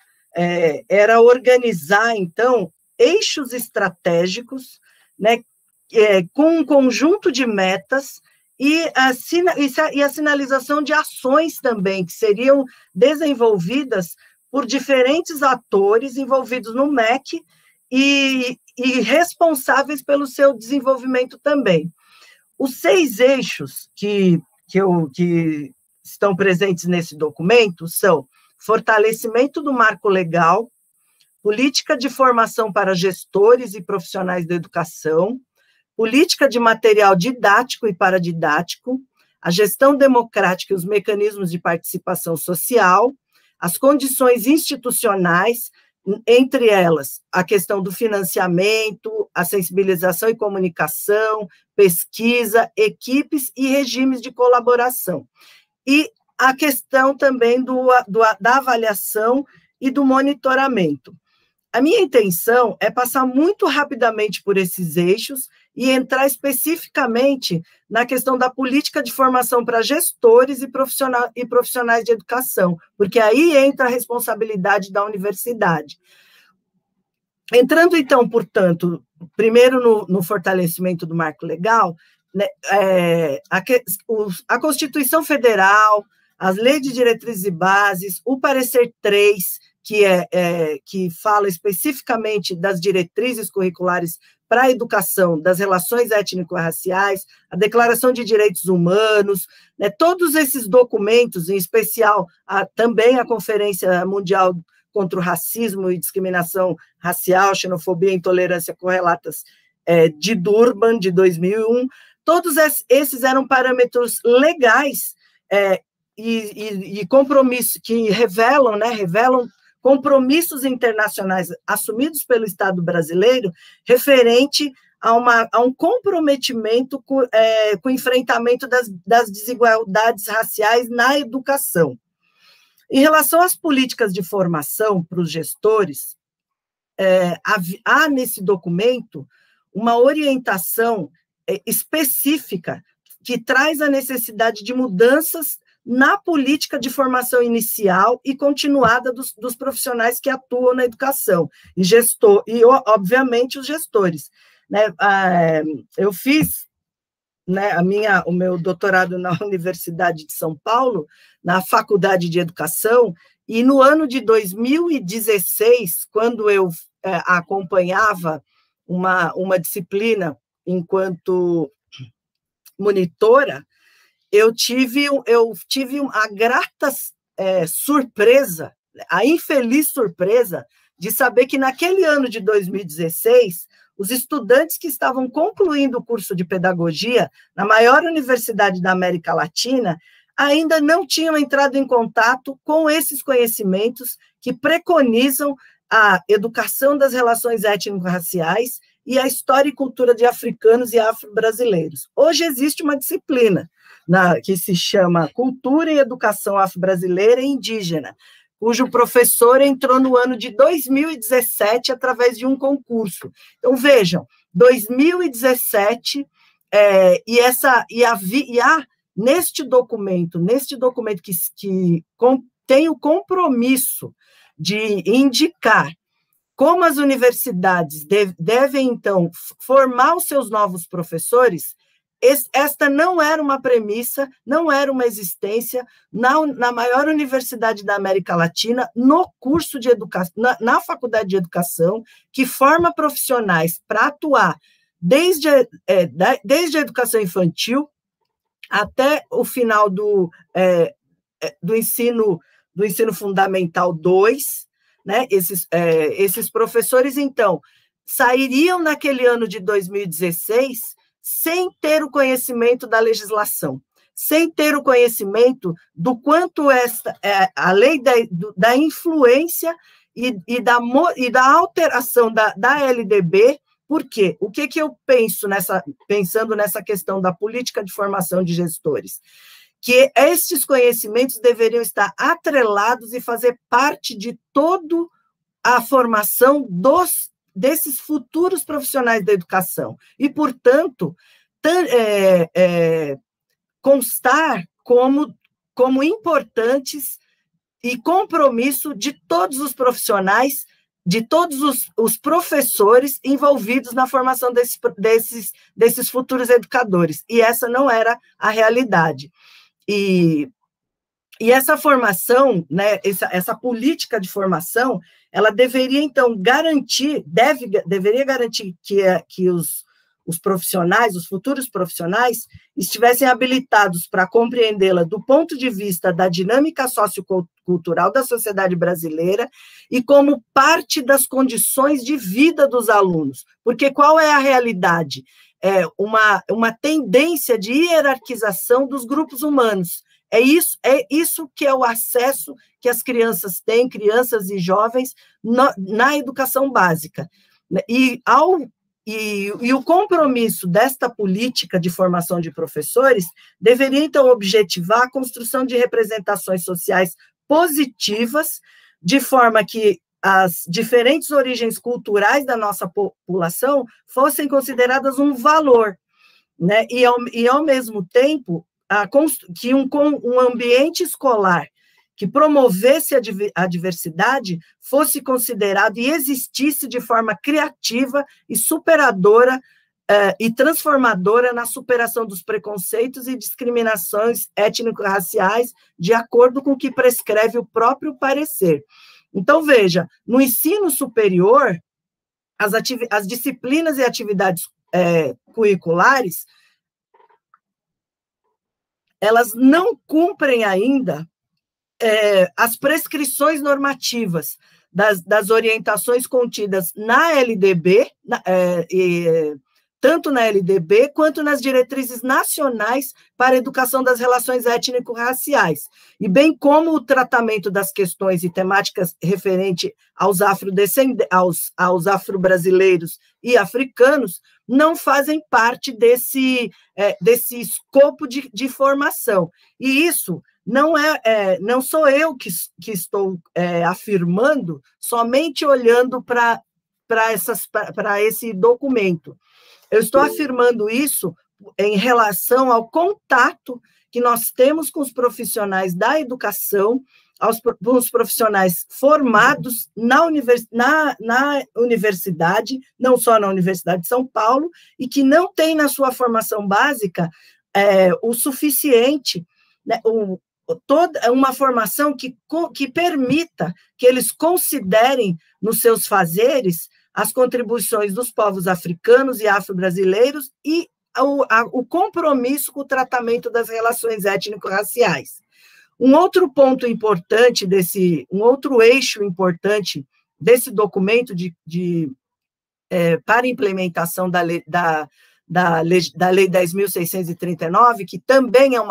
Speaker 4: era organizar, então, eixos estratégicos, né, com um conjunto de metas e a sinalização de ações também, que seriam desenvolvidas por diferentes atores envolvidos no MEC e responsáveis pelo seu desenvolvimento também. Os 6 eixos que estão presentes nesse documento são fortalecimento do marco legal, política de formação para gestores e profissionais da educação, política de material didático e paradidático, a gestão democrática e os mecanismos de participação social, as condições institucionais, entre elas a questão do financiamento, a sensibilização e comunicação, pesquisa, equipes e regimes de colaboração. E a questão também da avaliação e do monitoramento. A minha intenção é passar muito rapidamente por esses eixos e entrar especificamente na questão da política de formação para gestores e profissionais de educação, porque aí entra a responsabilidade da universidade. Entrando, então, portanto, primeiro no fortalecimento do marco legal, né, a Constituição Federal, as leis de diretrizes e bases, o parecer 3, que fala especificamente das diretrizes curriculares para a educação, das relações étnico-raciais, a Declaração de Direitos Humanos, né, todos esses documentos, em especial também a Conferência Mundial contra o Racismo e Discriminação Racial, Xenofobia e Intolerância Correlatas de Durban, de 2001, todos esses eram parâmetros legais e compromissos que revelam compromissos internacionais assumidos pelo Estado brasileiro referente a um comprometimento com o enfrentamento das desigualdades raciais na educação. Em relação às políticas de formação para os gestores, há nesse documento uma orientação específica que traz a necessidade de mudanças na política de formação inicial e continuada dos profissionais que atuam na educação, e obviamente, os gestores. Né? Eu fiz, né, o meu doutorado na Universidade de São Paulo, na Faculdade de Educação, e no ano de 2016, quando eu acompanhava uma disciplina enquanto monitora, eu tive a grata surpresa, a infeliz surpresa, de saber que naquele ano de 2016, os estudantes que estavam concluindo o curso de pedagogia na maior universidade da América Latina ainda não tinham entrado em contato com esses conhecimentos que preconizam a educação das relações étnico-raciais e a história e cultura de africanos e afro-brasileiros. Hoje existe uma disciplina que se chama Cultura e Educação Afro-Brasileira e Indígena, cujo professor entrou no ano de 2017 através de um concurso. Então, vejam, 2017, neste documento que tem o compromisso de indicar como as universidades devem, então, formar os seus novos professores. Esta não era uma premissa, não era uma existência na maior universidade da América Latina, no curso de educação, na Faculdade de Educação, que forma profissionais para atuar desde a educação infantil até o final do ensino fundamental 2, né? Esses professores, então, sairiam naquele ano de 2016 sem ter o conhecimento da legislação, sem ter o conhecimento do quanto a lei da influência e da alteração da LDB. Por quê? O que eu penso pensando nessa questão da política de formação de gestores? que estes conhecimentos deveriam estar atrelados e fazer parte de toda a formação desses futuros profissionais da educação. E, portanto, constar como importantes e compromisso de todos os profissionais, de todos os professores envolvidos na formação desses futuros educadores. E essa não era a realidade. E essa formação, né, essa política de formação, ela deveria, então, deveria garantir que os profissionais, os futuros profissionais, estivessem habilitados para compreendê-la do ponto de vista da dinâmica sociocultural da sociedade brasileira e como parte das condições de vida dos alunos. Porque qual é a realidade? É uma tendência de hierarquização dos grupos humanos. É isso que é o acesso que as crianças têm, crianças e jovens, na educação básica. E o compromisso desta política de formação de professores deveria, então, objetivar a construção de representações sociais positivas, de forma que as diferentes origens culturais da nossa população fossem consideradas um valor, né? E ao mesmo tempo, que um ambiente escolar que promovesse a diversidade fosse considerado e existisse de forma criativa e superadora e transformadora na superação dos preconceitos e discriminações étnico-raciais, de acordo com o que prescreve o próprio parecer. Então, veja, no ensino superior, as disciplinas e atividades curriculares, elas não cumprem ainda as prescrições normativas das orientações contidas na LDB, tanto na LDB quanto nas diretrizes nacionais para a educação das relações étnico-raciais, e bem como o tratamento das questões e temáticas referente aos afro-brasileiros e africanos não fazem parte desse escopo de formação. E isso não sou eu que estou afirmando somente olhando para esse documento. Eu estou afirmando isso em relação ao contato que nós temos com os profissionais da educação, com os profissionais formados na universidade, não só na Universidade de São Paulo, e que não tem na sua formação básica o suficiente, né, toda uma formação que permita que eles considerem nos seus fazeres as contribuições dos povos africanos e afro-brasileiros e o compromisso com o tratamento das relações étnico-raciais. Um outro ponto importante um outro eixo importante desse documento para implementação da Lei 10.639, que também é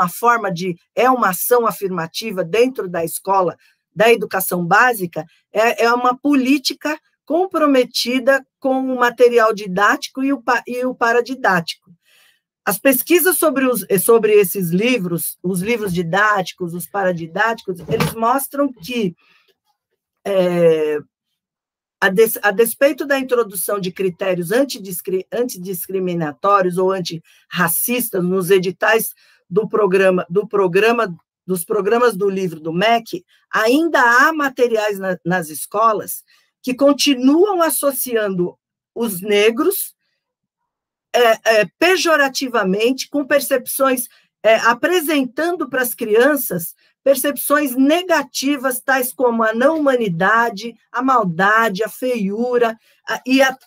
Speaker 4: uma ação afirmativa dentro da escola, da educação básica, é uma política comprometida com o material didático e o paradidático. As pesquisas sobre esses livros, os livros didáticos, os paradidáticos, eles mostram que, a despeito da introdução de critérios antidiscriminatórios ou antirracistas nos editais dos programas do livro do MEC, ainda há materiais nas escolas que continuam associando os negros pejorativamente, com percepções, apresentando para as crianças percepções negativas, tais como a não-humanidade, a maldade, a feiura,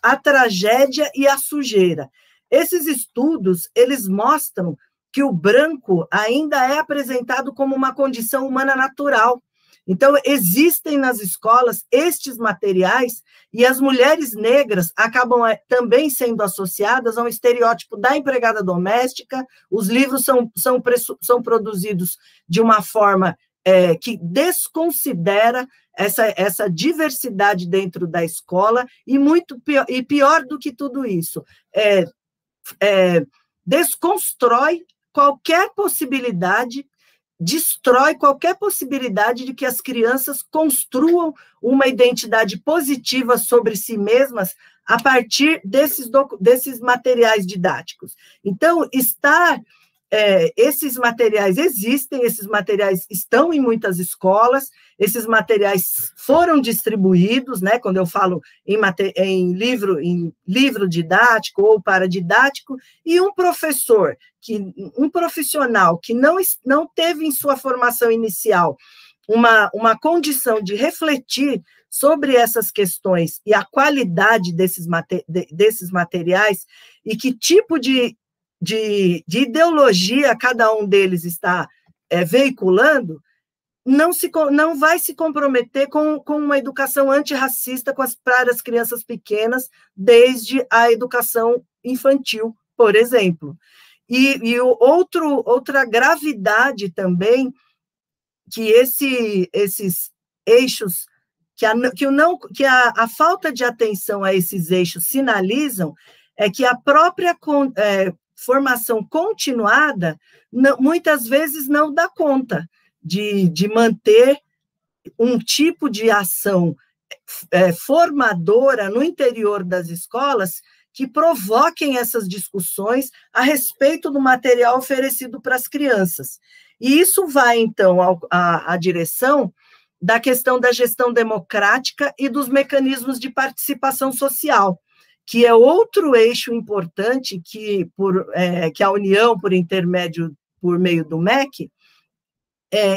Speaker 4: a tragédia e a sujeira. Esses estudos, eles mostram que o branco ainda é apresentado como uma condição humana natural. Então, existem nas escolas estes materiais e as mulheres negras acabam também sendo associadas a um estereótipo da empregada doméstica. Os livros são produzidos de uma forma que desconsidera essa diversidade dentro da escola e pior do que tudo isso, desconstrói qualquer possibilidade destrói qualquer possibilidade de que as crianças construam uma identidade positiva sobre si mesmas a partir desses materiais didáticos. Então, esses materiais existem, esses materiais estão em muitas escolas, esses materiais foram distribuídos, né, quando eu falo em livro didático ou paradidático, e um profissional que não teve em sua formação inicial uma condição de refletir sobre essas questões e a qualidade desses materiais e que tipo de ideologia cada um deles está veiculando, não vai se comprometer com uma educação antirracista para as crianças pequenas, desde a educação infantil, por exemplo. E outra gravidade também, que esses eixos, que a falta de atenção a esses eixos sinalizam, é que a própria formação continuada muitas vezes não dá conta de manter um tipo de ação formadora no interior das escolas que provoquem essas discussões a respeito do material oferecido para as crianças. E isso vai, então, à direção da questão da gestão democrática e dos mecanismos de participação social, que é outro eixo importante que a União, por meio do MEC,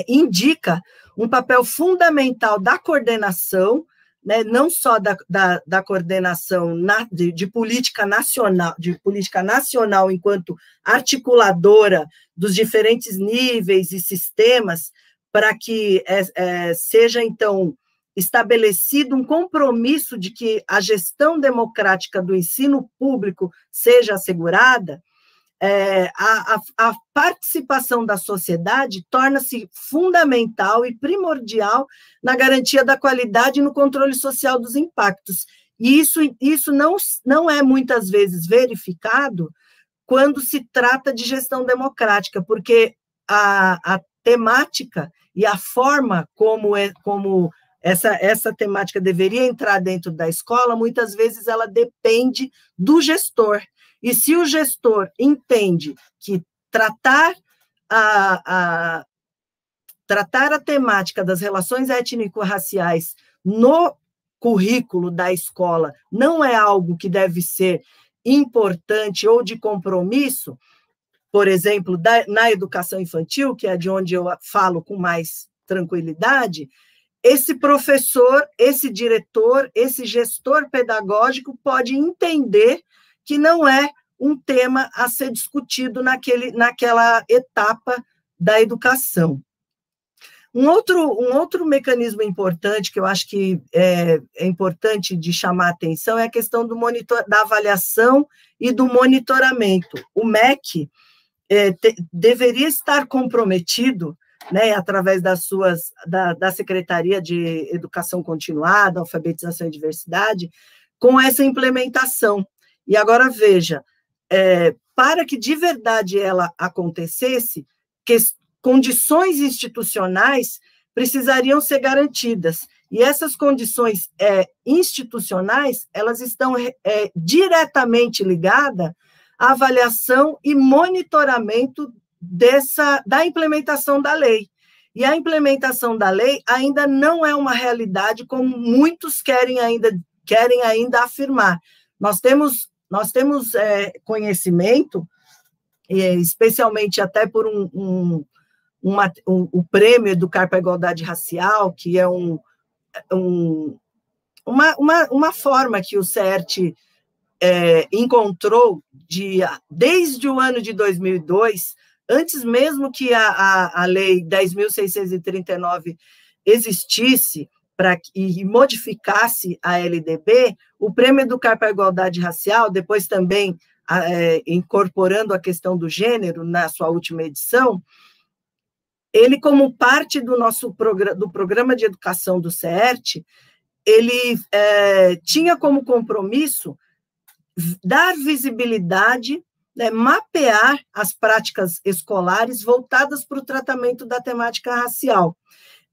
Speaker 4: indica um papel fundamental da coordenação, né, não só da coordenação de política nacional enquanto articuladora dos diferentes níveis e sistemas, para que seja, então, estabelecido um compromisso de que a gestão democrática do ensino público seja assegurada, a participação da sociedade torna-se fundamental e primordial na garantia da qualidade e no controle social dos impactos. E isso não é muitas vezes verificado quando se trata de gestão democrática, porque a temática e a forma como essa temática deveria entrar dentro da escola, muitas vezes ela depende do gestor. E se o gestor entende que tratar a temática das relações étnico-raciais no currículo da escola não é algo que deve ser importante ou de compromisso, por exemplo, na educação infantil, que é de onde eu falo com mais tranquilidade, esse professor, esse diretor, esse gestor pedagógico pode entender que não é um tema a ser discutido naquela etapa da educação. Um outro mecanismo importante, que eu acho que é importante de chamar a atenção, é a questão da avaliação e do monitoramento. O MEC deveria estar comprometido, né, através da Secretaria de Educação Continuada, Alfabetização e Diversidade, com essa implementação. E agora, veja, para que de verdade ela acontecesse, condições institucionais precisariam ser garantidas. E essas condições institucionais, elas estão diretamente ligadas à avaliação e monitoramento da implementação da lei. E a implementação da lei ainda não é uma realidade como muitos querem ainda afirmar. Nós temos conhecimento, especialmente até por o prêmio Educar para a Igualdade Racial, que é uma forma que o CERT encontrou desde o ano de 2002, antes mesmo que a Lei 10.639 existisse e modificasse a LDB, o Prêmio Educar para a Igualdade Racial, depois também incorporando a questão do gênero na sua última edição, ele, como parte do programa de educação do CERT, ele tinha como compromisso dar visibilidade né, mapear as práticas escolares voltadas para o tratamento da temática racial.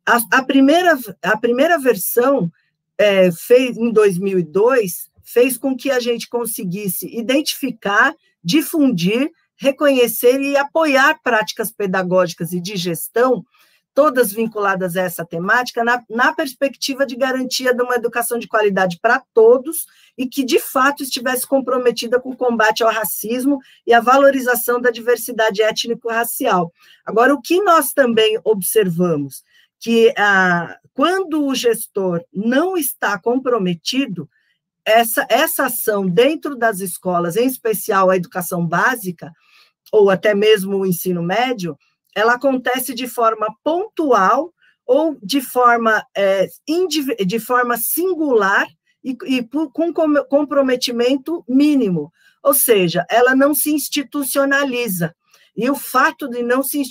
Speaker 4: A primeira versão, em 2002, fez com que a gente conseguisse identificar, difundir, reconhecer e apoiar práticas pedagógicas e de gestão, todas vinculadas a essa temática, na perspectiva de garantia de uma educação de qualidade para todos e que, de fato, estivesse comprometida com o combate ao racismo e a valorização da diversidade étnico-racial. Agora, o que nós também observamos? Que quando o gestor não está comprometido, essa ação dentro das escolas, em especial a educação básica, ou até mesmo o ensino médio, ela acontece de forma pontual ou de forma singular e com comprometimento mínimo, ou seja, ela não se institucionaliza. E o fato de não se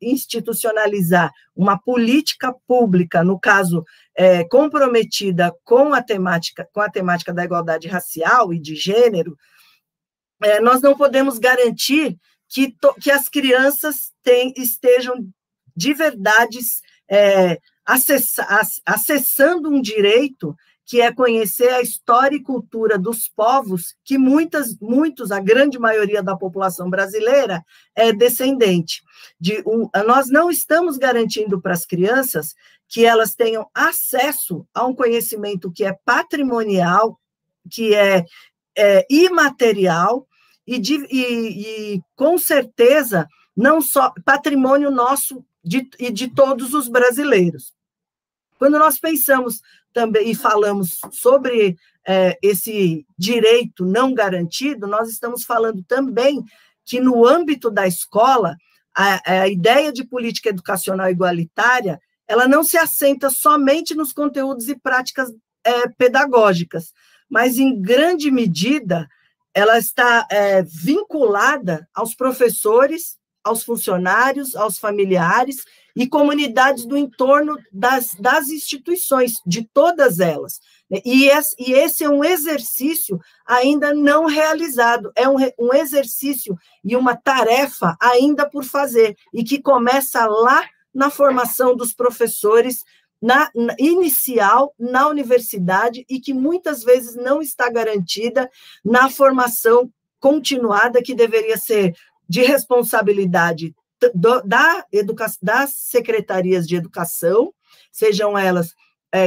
Speaker 4: institucionalizar uma política pública, no caso, comprometida com a temática da igualdade racial e de gênero, nós não podemos garantir que as crianças estejam de verdade acessando um direito que é conhecer a história e cultura dos povos que a grande maioria da população brasileira é descendente. Nós não estamos garantindo para as crianças que elas tenham acesso a um conhecimento que é patrimonial, que é imaterial, e com certeza, não só patrimônio nosso e de todos os brasileiros. Quando nós pensamos também e falamos sobre esse direito não garantido, nós estamos falando também que, no âmbito da escola, a ideia de política educacional igualitária, ela não se assenta somente nos conteúdos e práticas pedagógicas, mas, em grande medida, ela está vinculada aos professores, aos funcionários, aos familiares e comunidades do entorno das instituições, de todas elas. E esse é um exercício ainda não realizado, é um exercício e uma tarefa ainda por fazer, e que começa lá na formação dos professores, inicial, na universidade, e que muitas vezes não está garantida na formação continuada, que deveria ser de responsabilidade das secretarias de educação, sejam elas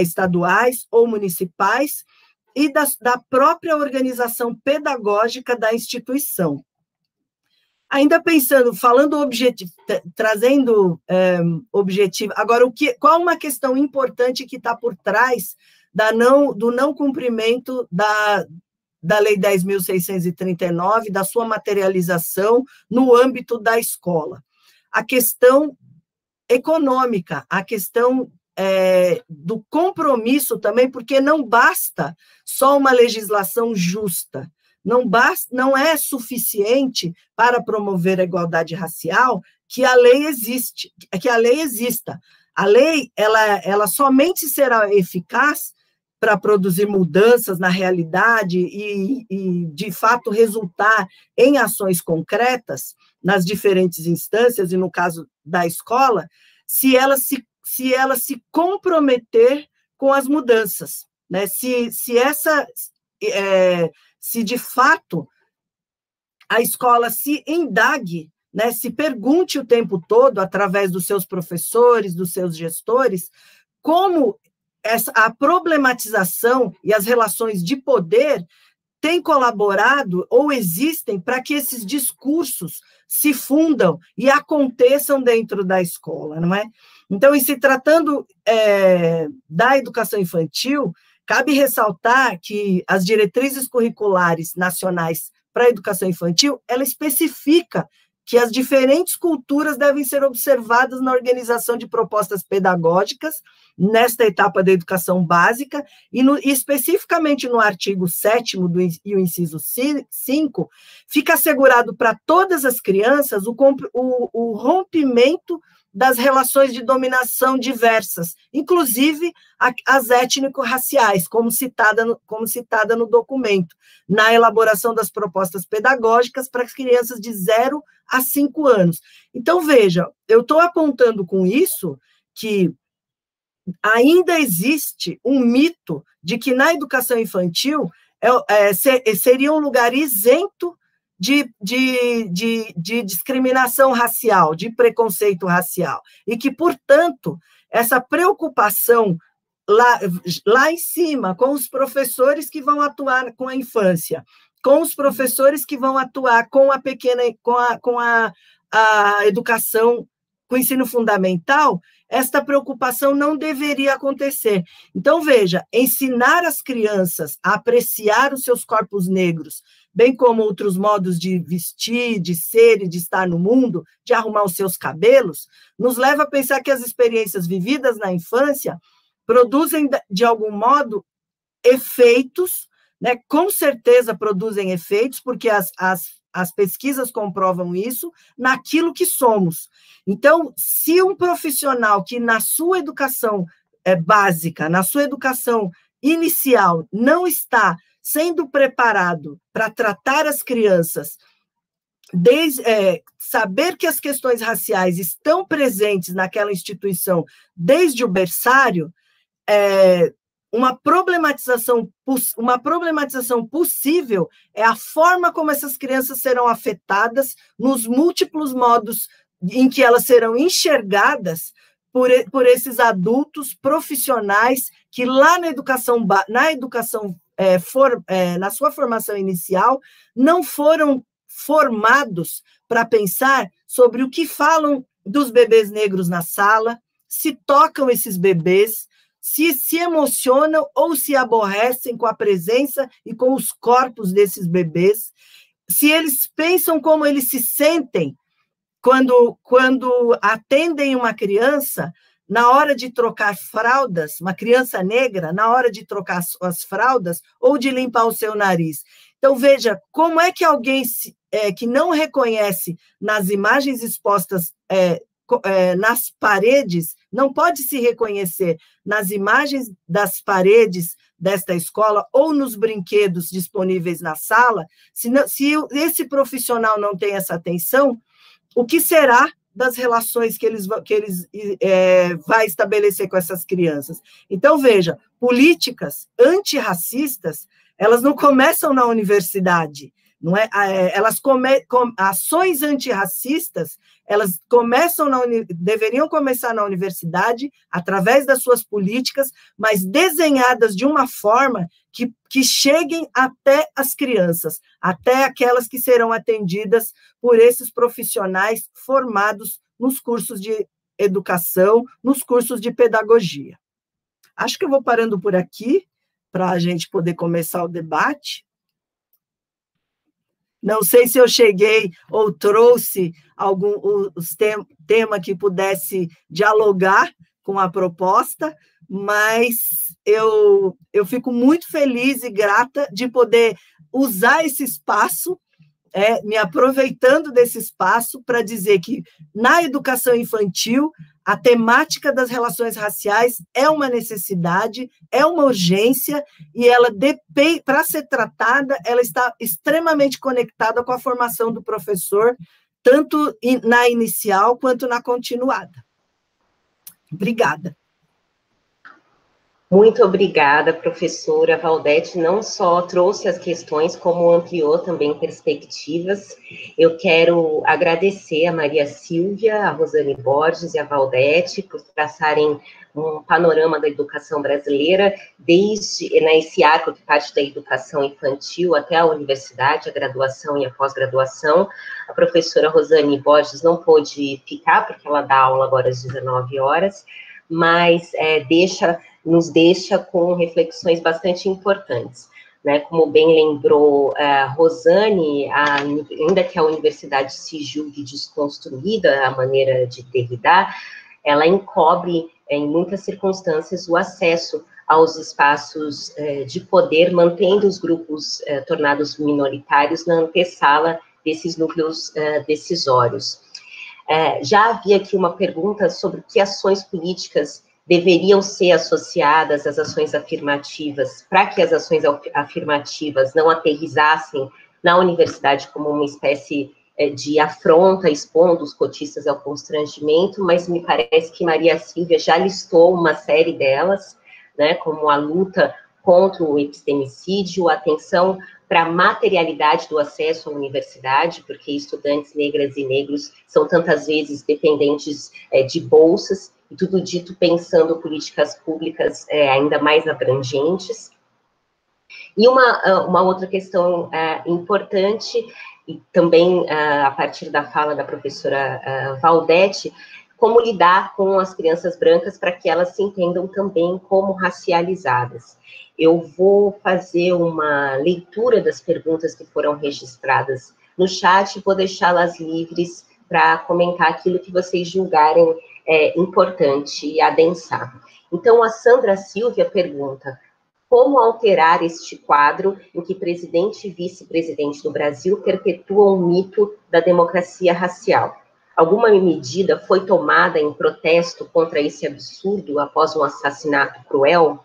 Speaker 4: estaduais ou municipais, e da própria organização pedagógica da instituição. Ainda pensando, trazendo objetivo. Agora, qual uma questão importante que está por trás do não cumprimento da Lei 10.639, da sua materialização no âmbito da escola? A questão econômica, a questão do compromisso também, porque não basta só uma legislação justa. Não é suficiente para promover a igualdade racial que a lei exista. A lei, ela somente será eficaz para produzir mudanças na realidade e, de fato, resultar em ações concretas nas diferentes instâncias, e no caso da escola, se ela se comprometer com as mudanças, né? Se de fato a escola se indague, né, se pergunte o tempo todo, através dos seus professores, dos seus gestores, como a problematização e as relações de poder têm colaborado ou existem para que esses discursos se fundam e aconteçam dentro da escola, não é? Então, em se tratando da educação infantil, cabe ressaltar que as diretrizes curriculares nacionais para a educação infantil, ela especifica que as diferentes culturas devem ser observadas na organização de propostas pedagógicas nesta etapa da educação básica, e especificamente no artigo 7º e o inciso 5, fica assegurado para todas as crianças o rompimento das relações de dominação diversas, inclusive as étnico-raciais, como citada no documento, na elaboração das propostas pedagógicas para as crianças de 0 a 5 anos. Então, veja, eu estou apontando com isso que ainda existe um mito de que na educação infantil seria um lugar isento de discriminação racial, de preconceito racial, e que, portanto, essa preocupação lá em cima, com os professores que vão atuar com a infância, com os professores que vão atuar com a pequena, com a educação, com o ensino fundamental, esta preocupação não deveria acontecer. Então, veja, ensinar as crianças a apreciar os seus corpos negros, bem como outros modos de vestir, de ser e de estar no mundo, de arrumar os seus cabelos, nos leva a pensar que as experiências vividas na infância produzem, de algum modo, efeitos, né? Com certeza produzem efeitos, porque as pesquisas comprovam isso, naquilo que somos. Então, se um profissional que na sua educação básica, na sua educação inicial, não está sendo preparado para tratar as crianças, saber que as questões raciais estão presentes naquela instituição desde o berçário, uma problematização possível é a forma como essas crianças serão afetadas nos múltiplos modos em que elas serão enxergadas por esses adultos profissionais que lá na sua formação inicial não foram formados para pensar sobre o que falam dos bebês negros na sala, se tocam esses bebês, se emocionam ou se aborrecem com a presença e com os corpos desses bebês, se eles pensam como eles se sentem quando atendem uma criança na hora de trocar fraldas, uma criança negra, na hora de trocar as fraldas ou de limpar o seu nariz. Então, veja, como é que alguém que não reconhece nas imagens expostas nas paredes, não pode se reconhecer nas imagens das paredes desta escola ou nos brinquedos disponíveis na sala, se esse profissional não tem essa atenção, o que será das relações que eles vai estabelecer com essas crianças? Então, veja, políticas antirracistas, elas não começam na universidade, não é? Ações antirracistas, elas deveriam começar na universidade, através das suas políticas, mas desenhadas de uma forma que cheguem até as crianças, até aquelas que serão atendidas por esses profissionais formados nos cursos de educação, nos cursos de pedagogia. Acho que eu vou parando por aqui, para a gente poder começar o debate. Não sei se eu cheguei ou trouxe algum tema que pudesse dialogar com a proposta, mas eu fico muito feliz e grata de poder usar esse espaço, me aproveitando desse espaço para dizer que, na educação infantil, a temática das relações raciais é uma necessidade, é uma urgência, e ela, para ser tratada, ela está extremamente conectada com a formação do professor, tanto na inicial quanto na continuada. Obrigada.
Speaker 1: Muito obrigada, professora Valdete, não só trouxe as questões, como ampliou também perspectivas. Eu quero agradecer a Maria Silvia, a Rosane Borges e a Valdete por traçarem um panorama da educação brasileira, desde esse arco que parte da educação infantil até a universidade, a graduação e a pós-graduação. A professora Rosane Borges não pôde ficar, porque ela dá aula agora às 19 horas, mas nos deixa com reflexões bastante importantes, né? Como bem lembrou Rosane, ainda que a universidade se julgue desconstruída, a maneira de Derrida, ela encobre, em muitas circunstâncias, o acesso aos espaços de poder, mantendo os grupos tornados minoritários na antessala desses núcleos decisórios. Já havia aqui uma pergunta sobre que ações políticas deveriam ser associadas às ações afirmativas, para que as ações afirmativas não aterrizassem na universidade como uma espécie de afronta, expondo os cotistas ao constrangimento, mas me parece que Maria Silvia já listou uma série delas, né, como a luta contra o epistemicídio, a atenção para a materialidade do acesso à universidade, porque estudantes negras e negros são tantas vezes dependentes de bolsas, e tudo dito pensando políticas públicas ainda mais abrangentes. E uma outra questão importante, e também a partir da fala da professora Valdete, como lidar com as crianças brancas para que elas se entendam também como racializadas. Eu vou fazer uma leitura das perguntas que foram registradas no chat e vou deixá-las livres para comentar aquilo que vocês julgarem importante adensar. Então, a Sandra Silvia pergunta: como alterar este quadro em que presidente e vice-presidente do Brasil perpetuam o mito da democracia racial? Alguma medida foi tomada em protesto contra esse absurdo após um assassinato cruel?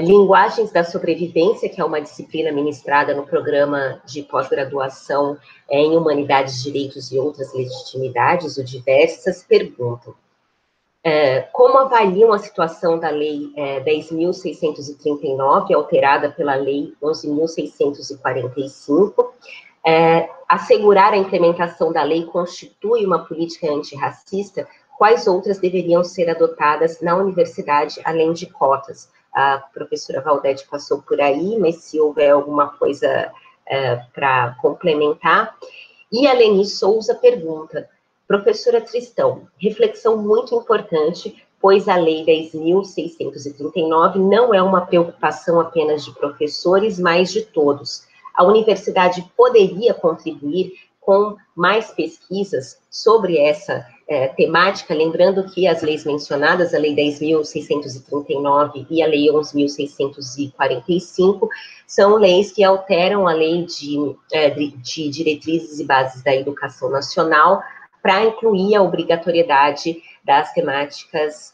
Speaker 1: Linguagens da sobrevivência, que é uma disciplina ministrada no programa de pós-graduação em Humanidades, Direitos e Outras Legitimidades, o Diversas, perguntam: como avaliam a situação da Lei 10.639, alterada pela Lei 11.645? Assegurar a implementação da lei constitui uma política antirracista? Quais outras deveriam ser adotadas na universidade, além de cotas? A professora Valdete passou por aí, mas se houver alguma coisa para complementar. E a Leni Souza pergunta: professora Tristão, reflexão muito importante, pois a Lei 10.639 não é uma preocupação apenas de professores, mas de todos. A universidade poderia contribuir com mais pesquisas sobre essa temática, lembrando que as leis mencionadas, a Lei 10.639 e a Lei 11.645, são leis que alteram a Lei de Diretrizes e Bases da Educação Nacional para incluir a obrigatoriedade das temáticas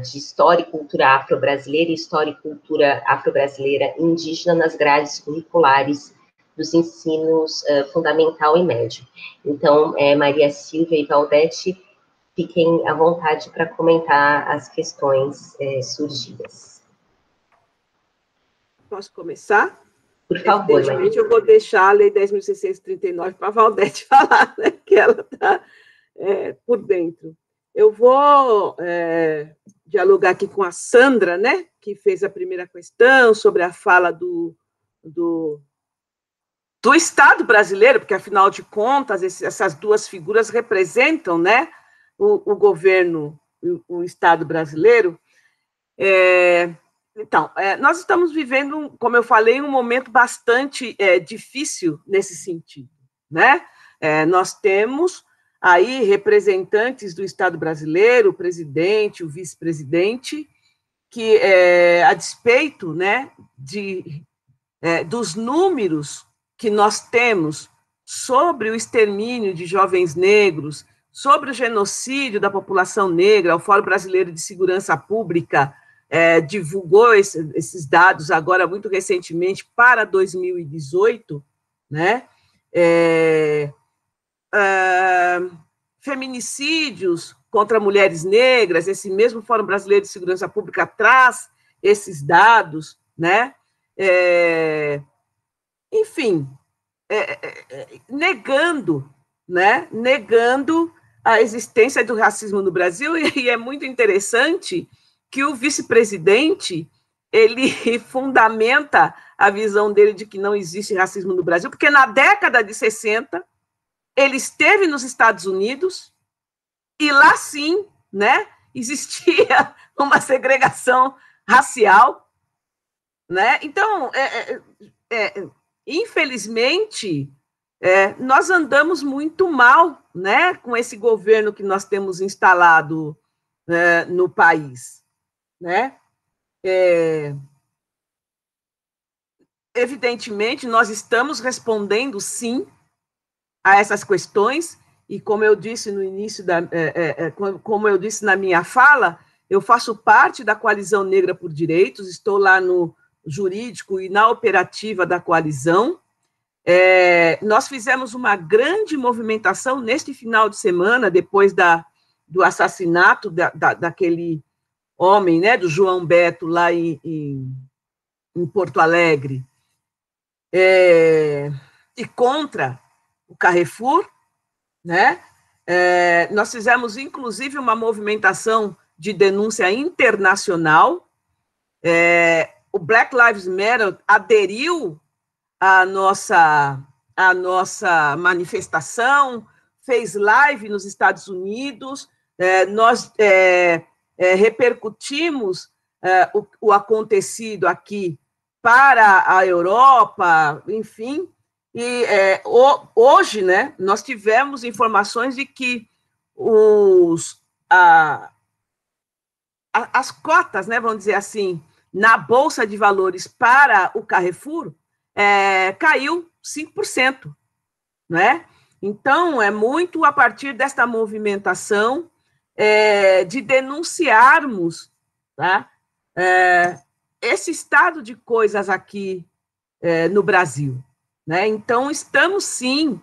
Speaker 1: de história e cultura afro-brasileira e história e cultura afro-brasileira indígena nas grades curriculares dos ensinos fundamental e médio. Então, Maria Silvia e Valdete, fiquem à vontade para comentar as questões surgidas.
Speaker 2: Posso começar?
Speaker 1: Por favor,
Speaker 2: Maria. Eu vou deixar a Lei 10.639 para a Valdete falar, né, que ela está por dentro. Eu vou dialogar aqui com a Sandra, né, que fez a primeira questão sobre a fala do Estado brasileiro, porque, afinal de contas, essas duas figuras representam, né, o governo, o Estado brasileiro. Então, nós estamos vivendo, como eu falei, um momento bastante difícil nesse sentido, né? Nós temos aí representantes do Estado brasileiro, o presidente, o vice-presidente, que, a despeito, né, dos números que nós temos sobre o extermínio de jovens negros, sobre o genocídio da população negra, o Fórum Brasileiro de Segurança Pública divulgou esses dados agora muito recentemente para 2018, né? Feminicídios contra mulheres negras, esse mesmo Fórum Brasileiro de Segurança Pública traz esses dados, né? Enfim, negando, né? Negando a existência do racismo no Brasil, e é muito interessante que o vice-presidente ele fundamenta a visão dele de que não existe racismo no Brasil, porque na década de 60 ele esteve nos Estados Unidos e lá sim, né, existia uma segregação racial, né? Então, infelizmente, nós andamos muito mal, né, com esse governo que nós temos instalado no país, né? Evidentemente, nós estamos respondendo, sim, a essas questões, e como eu disse no início, como eu disse na minha fala, eu faço parte da Coalizão Negra por Direitos, estou lá no jurídico e na operativa da coalizão. Nós fizemos uma grande movimentação neste final de semana, depois do assassinato daquele homem, né, do João Beto, lá em Porto Alegre, e contra o Carrefour, né? Nós fizemos, inclusive, uma movimentação de denúncia internacional. O Black Lives Matter aderiu à nossa manifestação, fez live nos Estados Unidos, nós repercutimos o acontecido aqui para a Europa, enfim, e hoje, né, nós tivemos informações de que as cotas, né, vamos dizer assim, na Bolsa de Valores para o Carrefour, caiu 5%, né? Então, é muito a partir desta movimentação de denunciarmos, tá, esse estado de coisas aqui no Brasil, né? Então, estamos, sim,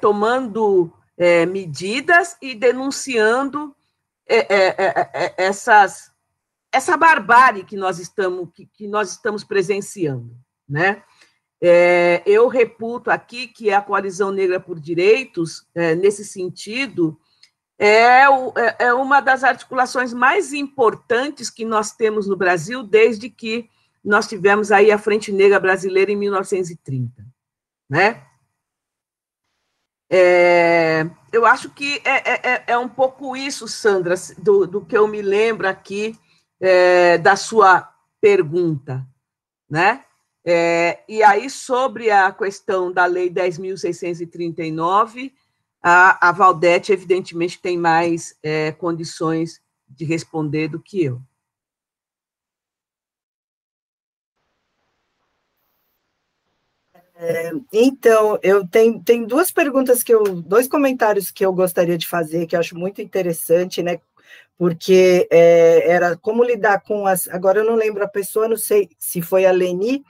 Speaker 2: tomando medidas e denunciando essa barbárie que nós estamos presenciando, né? Eu reputo aqui que a Coalizão Negra por Direitos, nesse sentido, é uma das articulações mais importantes que nós temos no Brasil desde que nós tivemos aí a Frente Negra Brasileira em 1930, né? Eu acho que é um pouco isso, Sandra, do que eu me lembro aqui da sua pergunta, né? E aí, sobre a questão da Lei 10.639, a Valdete, evidentemente, tem mais condições de responder do que eu.
Speaker 4: Então, eu tenho duas perguntas dois comentários que eu gostaria de fazer, que eu acho muito interessante, né? Porque era como lidar com agora eu não lembro a pessoa, não sei se foi a Leni,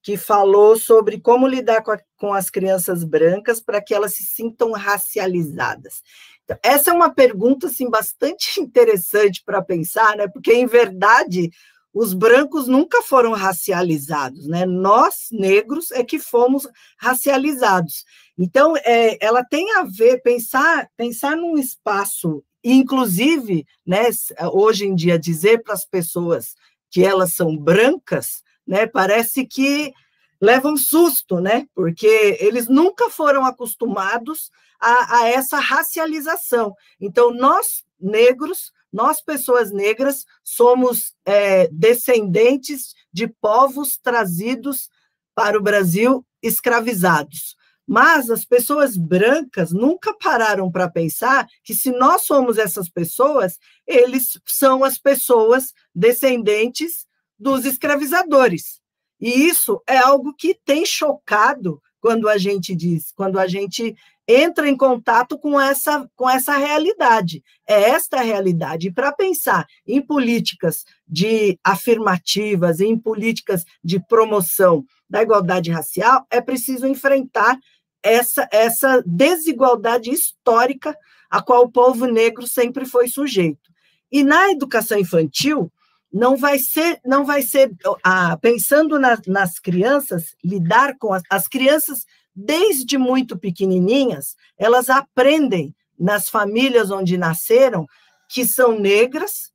Speaker 4: que falou sobre como lidar com as crianças brancas para que elas se sintam racializadas. Então, essa é uma pergunta assim, bastante interessante para pensar, né? Porque, em verdade, os brancos nunca foram racializados, né? Nós, negros, é que fomos racializados. Então, ela tem a ver, pensar num espaço, inclusive, né, hoje em dia, dizer para as pessoas que elas são brancas, né, parece que leva um susto, né? Porque eles nunca foram acostumados a essa racialização. Então, nós, negros, nós, pessoas negras, somos descendentes de povos trazidos para o Brasil escravizados. Mas as pessoas brancas nunca pararam para pensar que, se nós somos essas pessoas, eles são as pessoas descendentes dos escravizadores. E isso é algo que tem chocado quando a gente entra em contato com essa realidade. É esta a realidade. E para pensar em políticas afirmativas, em políticas de promoção da igualdade racial, é preciso enfrentar essa desigualdade histórica a qual o povo negro sempre foi sujeito. E na educação infantil, não vai ser pensando nas crianças, lidar com as crianças, desde muito pequenininhas, elas aprendem nas famílias onde nasceram, que são negras,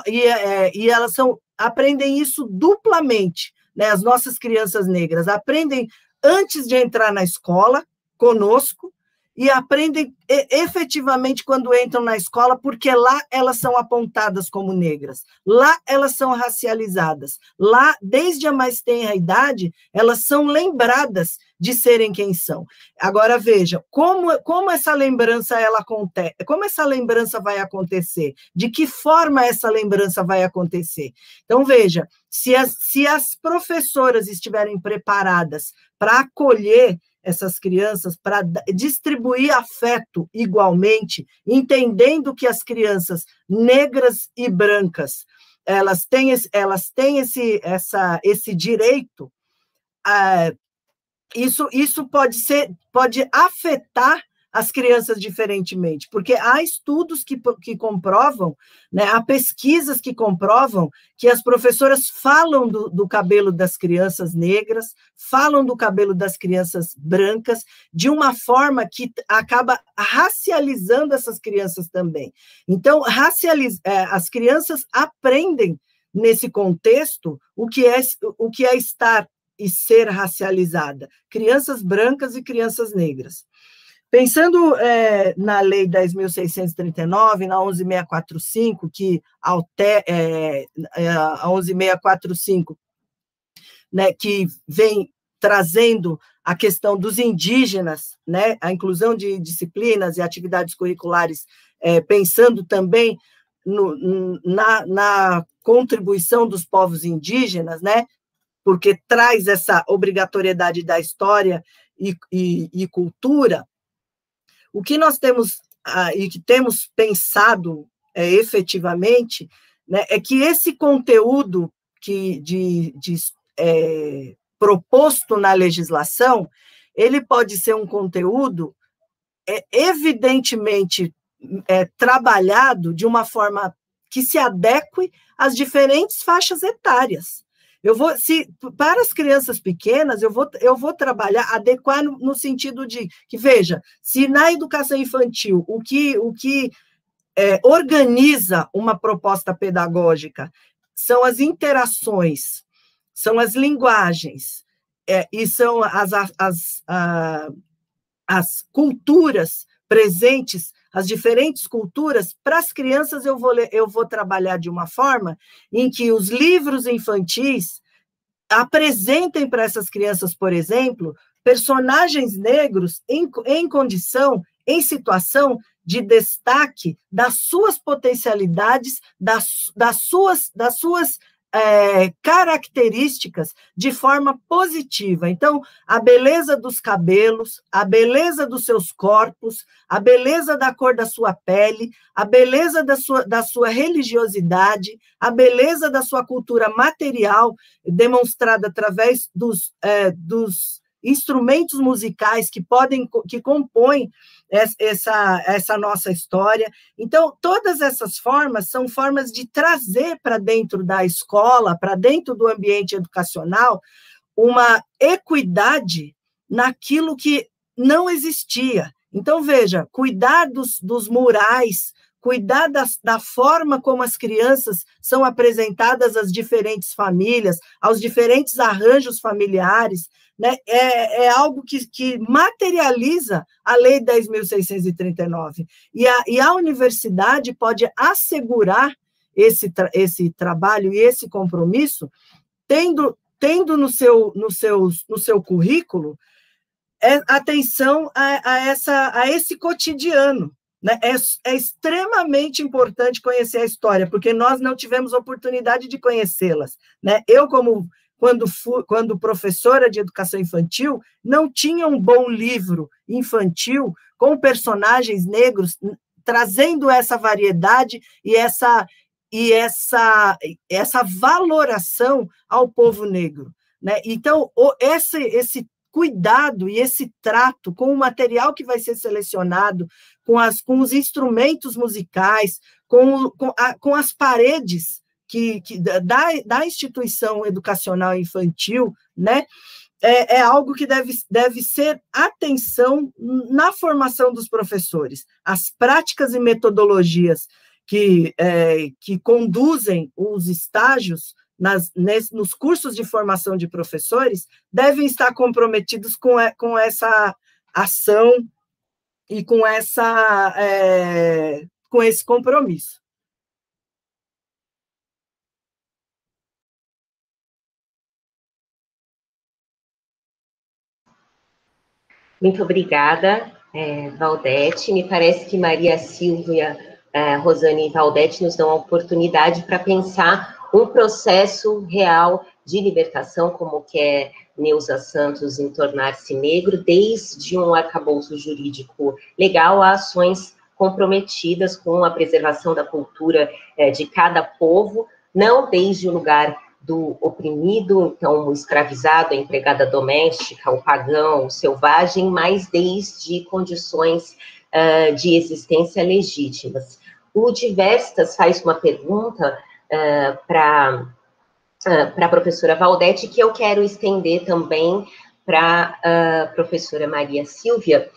Speaker 4: e elas aprendem isso duplamente, né? As nossas crianças negras aprendem antes de entrar na escola, conosco, e aprendem efetivamente quando entram na escola, porque lá elas são apontadas como negras, lá elas são racializadas, lá, desde a mais tenra idade, elas são lembradas de serem quem são. Agora, veja, como essa lembrança acontece, como essa lembrança vai acontecer, de que forma essa lembrança vai acontecer. Então, veja, se as professoras estiverem preparadas para acolher essas crianças, para distribuir afeto igualmente, entendendo que as crianças negras e brancas, elas têm esse direito, isso pode afetar as crianças diferentemente, porque há estudos que comprovam, né, há pesquisas que comprovam que as professoras falam do cabelo das crianças negras, falam do cabelo das crianças brancas, de uma forma que acaba racializando essas crianças também. Então, as crianças aprendem, nesse contexto, o que é estar e ser racializada, crianças brancas e crianças negras. Pensando na Lei 10.639, na 11.645, a 11.645, né, que vem trazendo a questão dos indígenas, né, a inclusão de disciplinas e atividades curriculares, pensando também na contribuição dos povos indígenas, né, porque traz essa obrigatoriedade da história e cultura. O que nós temos e que temos pensado efetivamente, né, é que esse conteúdo proposto na legislação, ele pode ser um conteúdo evidentemente trabalhado de uma forma que se adeque às diferentes faixas etárias. Para as crianças pequenas, eu vou trabalhar, adequar no sentido de que, veja, se na educação infantil o que organiza uma proposta pedagógica são as interações, são as linguagens, e são as culturas presentes, as diferentes culturas, para as crianças eu vou trabalhar de uma forma em que os livros infantis apresentem para essas crianças, por exemplo, personagens negros em condição, em situação de destaque das suas potencialidades, das suas características de forma positiva. Então, a beleza dos cabelos, a beleza dos seus corpos, a beleza da cor da sua pele, a beleza da sua religiosidade, a beleza da sua cultura material, demonstrada através dos instrumentos musicais que compõem essa nossa história. Então, todas essas formas são formas de trazer para dentro da escola, para dentro do ambiente educacional, uma equidade naquilo que não existia. Então, veja, cuidar dos murais, cuidar da forma como as crianças são apresentadas às diferentes famílias, aos diferentes arranjos familiares, né, é algo que materializa a Lei 10.639. E a universidade pode assegurar esse trabalho e esse compromisso, tendo no seu currículo atenção a esse cotidiano. Né? É extremamente importante conhecer a história, porque nós não tivemos oportunidade de conhecê-las. Né? Eu, quando professora de educação infantil, não tinha um bom livro infantil com personagens negros, trazendo essa variedade e essa valoração ao povo negro. Né? Então, esse cuidado e esse trato com o material que vai ser selecionado, com os instrumentos musicais, com as paredes da instituição educacional infantil, né, é algo que deve ser atenção na formação dos professores. As práticas e metodologias que conduzem os estágios nos cursos de formação de professores devem estar comprometidos com essa ação e com esse compromisso.
Speaker 1: Muito obrigada, Valdete. Me parece que Maria Silvia, Rosane e Valdete nos dão a oportunidade para pensar um processo real de libertação, como que é Neuza Santos em Tornar-se Negro, desde um arcabouço jurídico legal a ações comprometidas com a preservação da cultura de cada povo, não desde o lugar do oprimido, então o escravizado, a empregada doméstica, o pagão, o selvagem, mas desde condições de existência legítimas. O Diversas faz uma pergunta para a professora Valdete, que eu quero estender também para a professora Maria Silvia.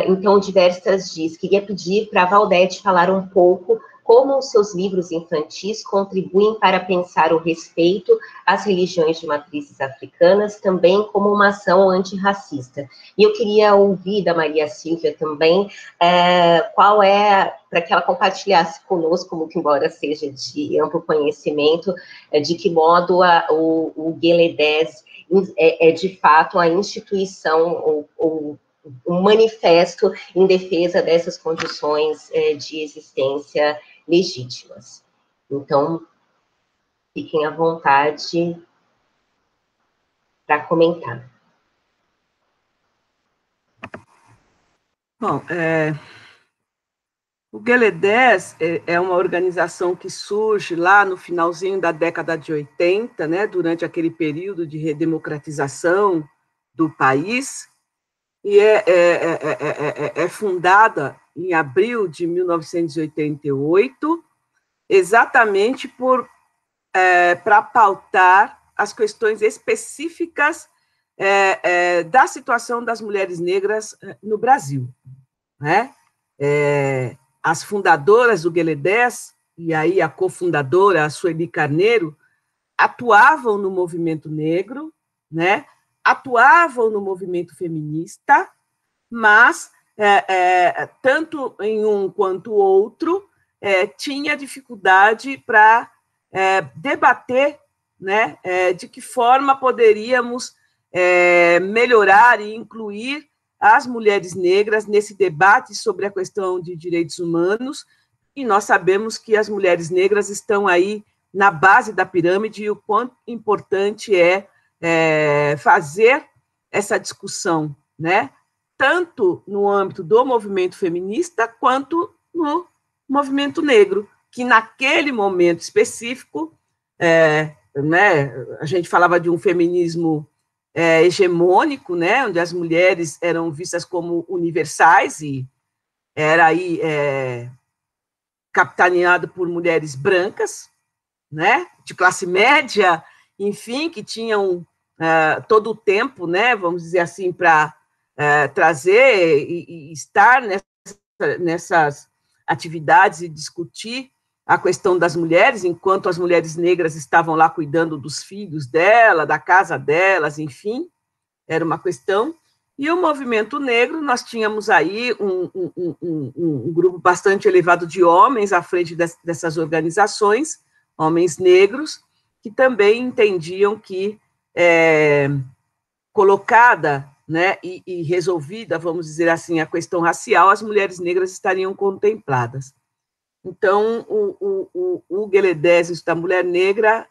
Speaker 1: Então, Diversas diz, queria pedir para a Valdete falar um pouco como os seus livros infantis contribuem para pensar o respeito às religiões de matrizes africanas, também como uma ação antirracista. E eu queria ouvir da Maria Silvia também qual para que ela compartilhasse conosco, como que embora seja de amplo conhecimento, de que modo o GLE10 é de fato a instituição ou um manifesto em defesa dessas condições de existência legítimas. Então, fiquem à vontade para comentar.
Speaker 2: Bom, o GLE10 é uma organização que surge lá no finalzinho da década de 80, né, durante aquele período de redemocratização do país, e é fundada em abril de 1988, exatamente para pautar as questões específicas da situação das mulheres negras no Brasil, né? As fundadoras do GLE10, e aí a cofundadora, a Sueli Carneiro, atuavam no movimento negro, né? Atuavam no movimento feminista, mas tanto em um quanto o outro tinha dificuldade para debater, né, de que forma poderíamos melhorar e incluir as mulheres negras nesse debate sobre a questão de direitos humanos, e nós sabemos que as mulheres negras estão aí na base da pirâmide e o quanto importante fazer essa discussão, né? Tanto no âmbito do movimento feminista quanto no movimento negro, que naquele momento específico, né, a gente falava de um feminismo hegemônico, né, onde as mulheres eram vistas como universais e era aí capitaneado por mulheres brancas, né, de classe média, enfim, que tinham todo o tempo, né, vamos dizer assim, para trazer e estar nessas atividades e discutir a questão das mulheres, enquanto as mulheres negras estavam lá cuidando dos filhos dela, da casa delas, enfim, era uma questão. E o movimento negro, nós tínhamos aí um grupo bastante elevado de homens à frente dessas organizações, homens negros, que também entendiam que, colocada, né, e resolvida, vamos dizer assim, a questão racial, as mulheres negras estariam contempladas. Então, o GLE10 da mulher negra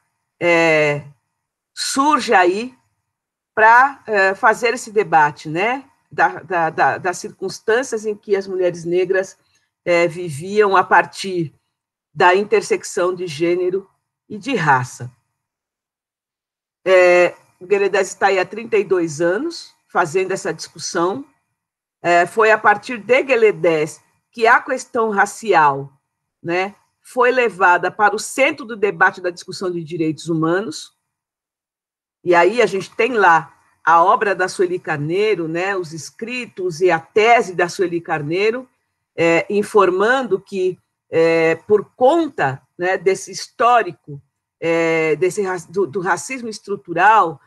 Speaker 2: surge aí para fazer esse debate, né, das circunstâncias em que as mulheres negras viviam a partir da intersecção de gênero e de raça. O GLE10 está aí há 32 anos fazendo essa discussão. Foi a partir de GLE10 que a questão racial, né, foi levada para o centro do debate da discussão de direitos humanos. E aí a gente tem lá a obra da Sueli Carneiro, né, os escritos e a tese da Sueli Carneiro, informando que, por conta, né, desse histórico, do racismo estrutural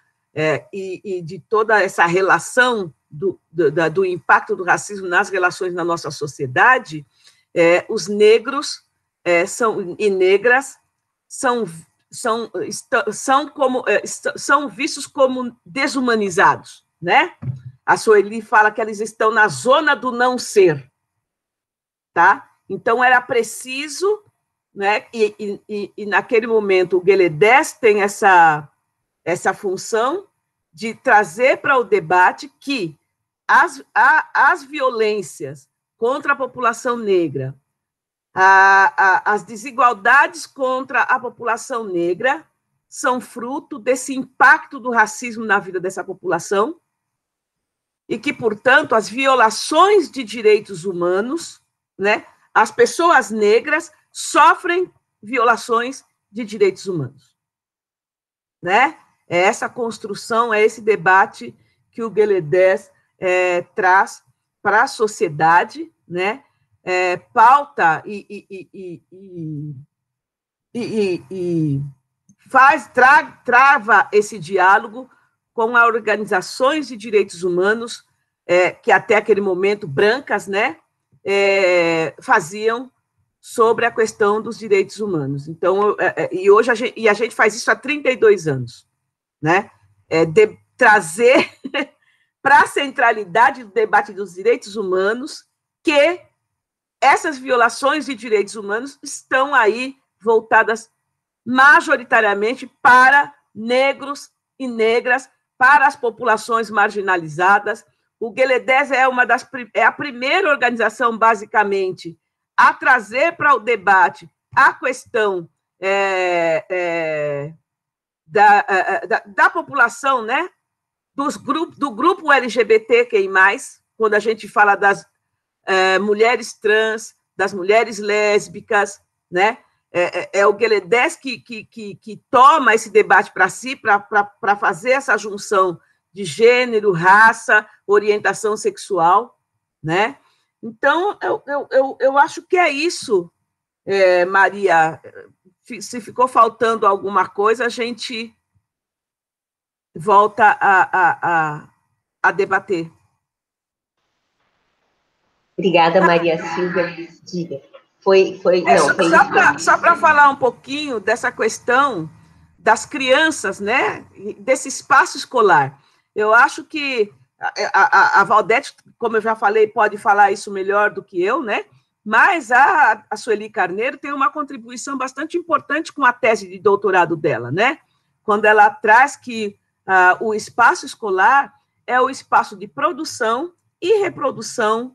Speaker 2: e de toda essa relação do impacto do racismo nas relações na nossa sociedade, os negros e negras são vistos como desumanizados, né? A Sueli fala que eles estão na zona do não ser, tá? Então era preciso, né? E naquele momento o GLE10 tem essa função de trazer para o debate que as violências contra a população negra, as desigualdades contra a população negra são fruto desse impacto do racismo na vida dessa população e que, portanto, as violações de direitos humanos, né, as pessoas negras sofrem violações de direitos humanos, né? É essa construção, é esse debate que o Gueledés traz para a sociedade, né? Pauta e trava esse diálogo com as organizações de direitos humanos que até aquele momento brancas, né, faziam sobre a questão dos direitos humanos. Então, e hoje a gente faz isso há 32 anos, né? De trazer para a centralidade do debate dos direitos humanos que essas violações de direitos humanos estão aí voltadas majoritariamente para negros e negras, para as populações marginalizadas. O Gueledés é a primeira organização, basicamente, a trazer para o debate a questão da população, né? Do grupo LGBTQI+, quando a gente fala das mulheres trans, das mulheres lésbicas, né? É o Gueledés que toma esse debate para si, para fazer essa junção de gênero, raça, orientação sexual, né? Então, eu acho que é isso, Maria. Se ficou faltando alguma coisa, a gente volta a debater.
Speaker 1: Obrigada, Maria Silvia. Diga.
Speaker 2: Só para falar um pouquinho dessa questão das crianças, né? Desse espaço escolar. Eu acho que a Valdete, como eu já falei, pode falar isso melhor do que eu, né? Mas a Sueli Carneiro tem uma contribuição bastante importante com a tese de doutorado dela, né? Quando ela traz que o espaço escolar é o espaço de produção e reprodução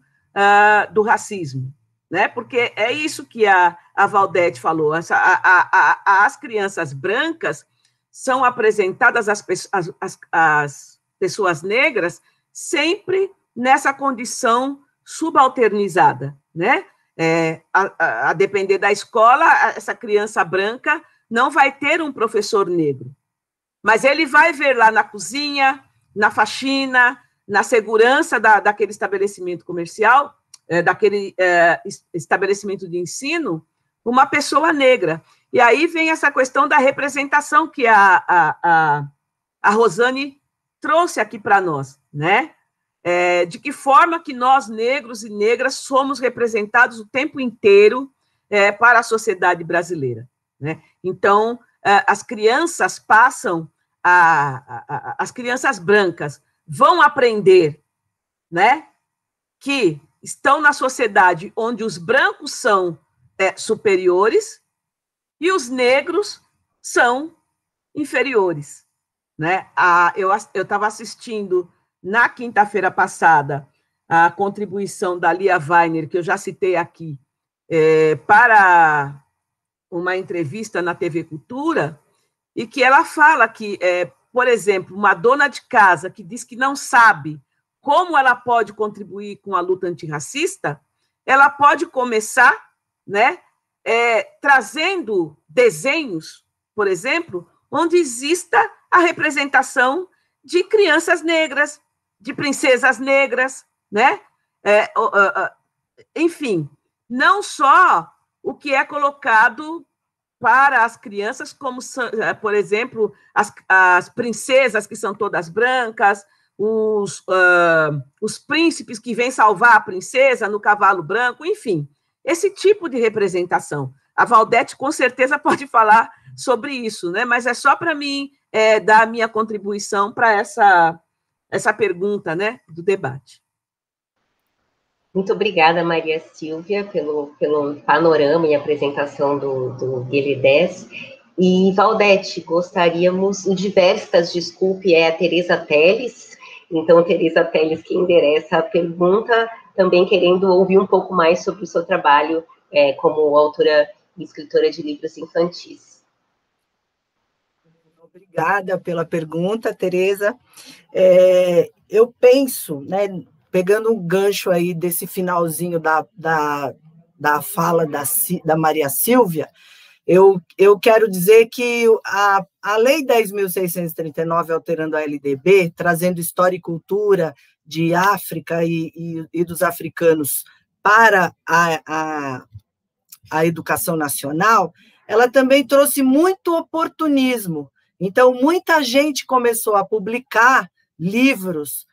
Speaker 2: do racismo, né? Porque é isso que a Valdete falou. As crianças brancas são apresentadas às pessoas negras sempre nessa condição subalternizada, né? A depender da escola, essa criança branca não vai ter um professor negro, mas ele vai ver lá na cozinha, na faxina, na segurança daquele estabelecimento comercial, daquele estabelecimento de ensino, uma pessoa negra. E aí vem essa questão da representação que a Rosane trouxe aqui para nós, né? De que forma que nós, negros e negras, somos representados o tempo inteiro para a sociedade brasileira, né? Então, as crianças passam, as crianças brancas vão aprender, né, que estão na sociedade onde os brancos são superiores e os negros são inferiores, né? Eu estava assistindo na quinta-feira passada a contribuição da Lia Weiner, que eu já citei aqui, para uma entrevista na TV Cultura, e que ela fala que, por exemplo, uma dona de casa que diz que não sabe como ela pode contribuir com a luta antirracista, ela pode começar, né, trazendo desenhos, por exemplo, onde exista a representação de crianças negras, de princesas negras, né? Enfim, não só o que é colocado para as crianças, como, por exemplo, as princesas que são todas brancas, os príncipes que vêm salvar a princesa no cavalo branco, enfim, esse tipo de representação. A Valdete, com certeza, pode falar sobre isso, né? Mas é só para mim dar a minha contribuição para essa pergunta, né, do debate.
Speaker 1: Muito obrigada, Maria Silvia, pelo panorama e apresentação do Gueledés. E, Valdete, gostaríamos, o Diversas, desculpe, é a Tereza Teles. Então, a Tereza Teles que endereça a pergunta, também querendo ouvir um pouco mais sobre o seu trabalho como autora e escritora de livros infantis.
Speaker 4: Obrigada pela pergunta, Tereza. Eu penso, né, pegando um gancho aí desse finalzinho da fala da Maria Silvia, eu quero dizer que a Lei 10.639, alterando a LDB, trazendo história e cultura de África e dos africanos para a educação nacional, ela também trouxe muito oportunismo. Então, muita gente começou a publicar livros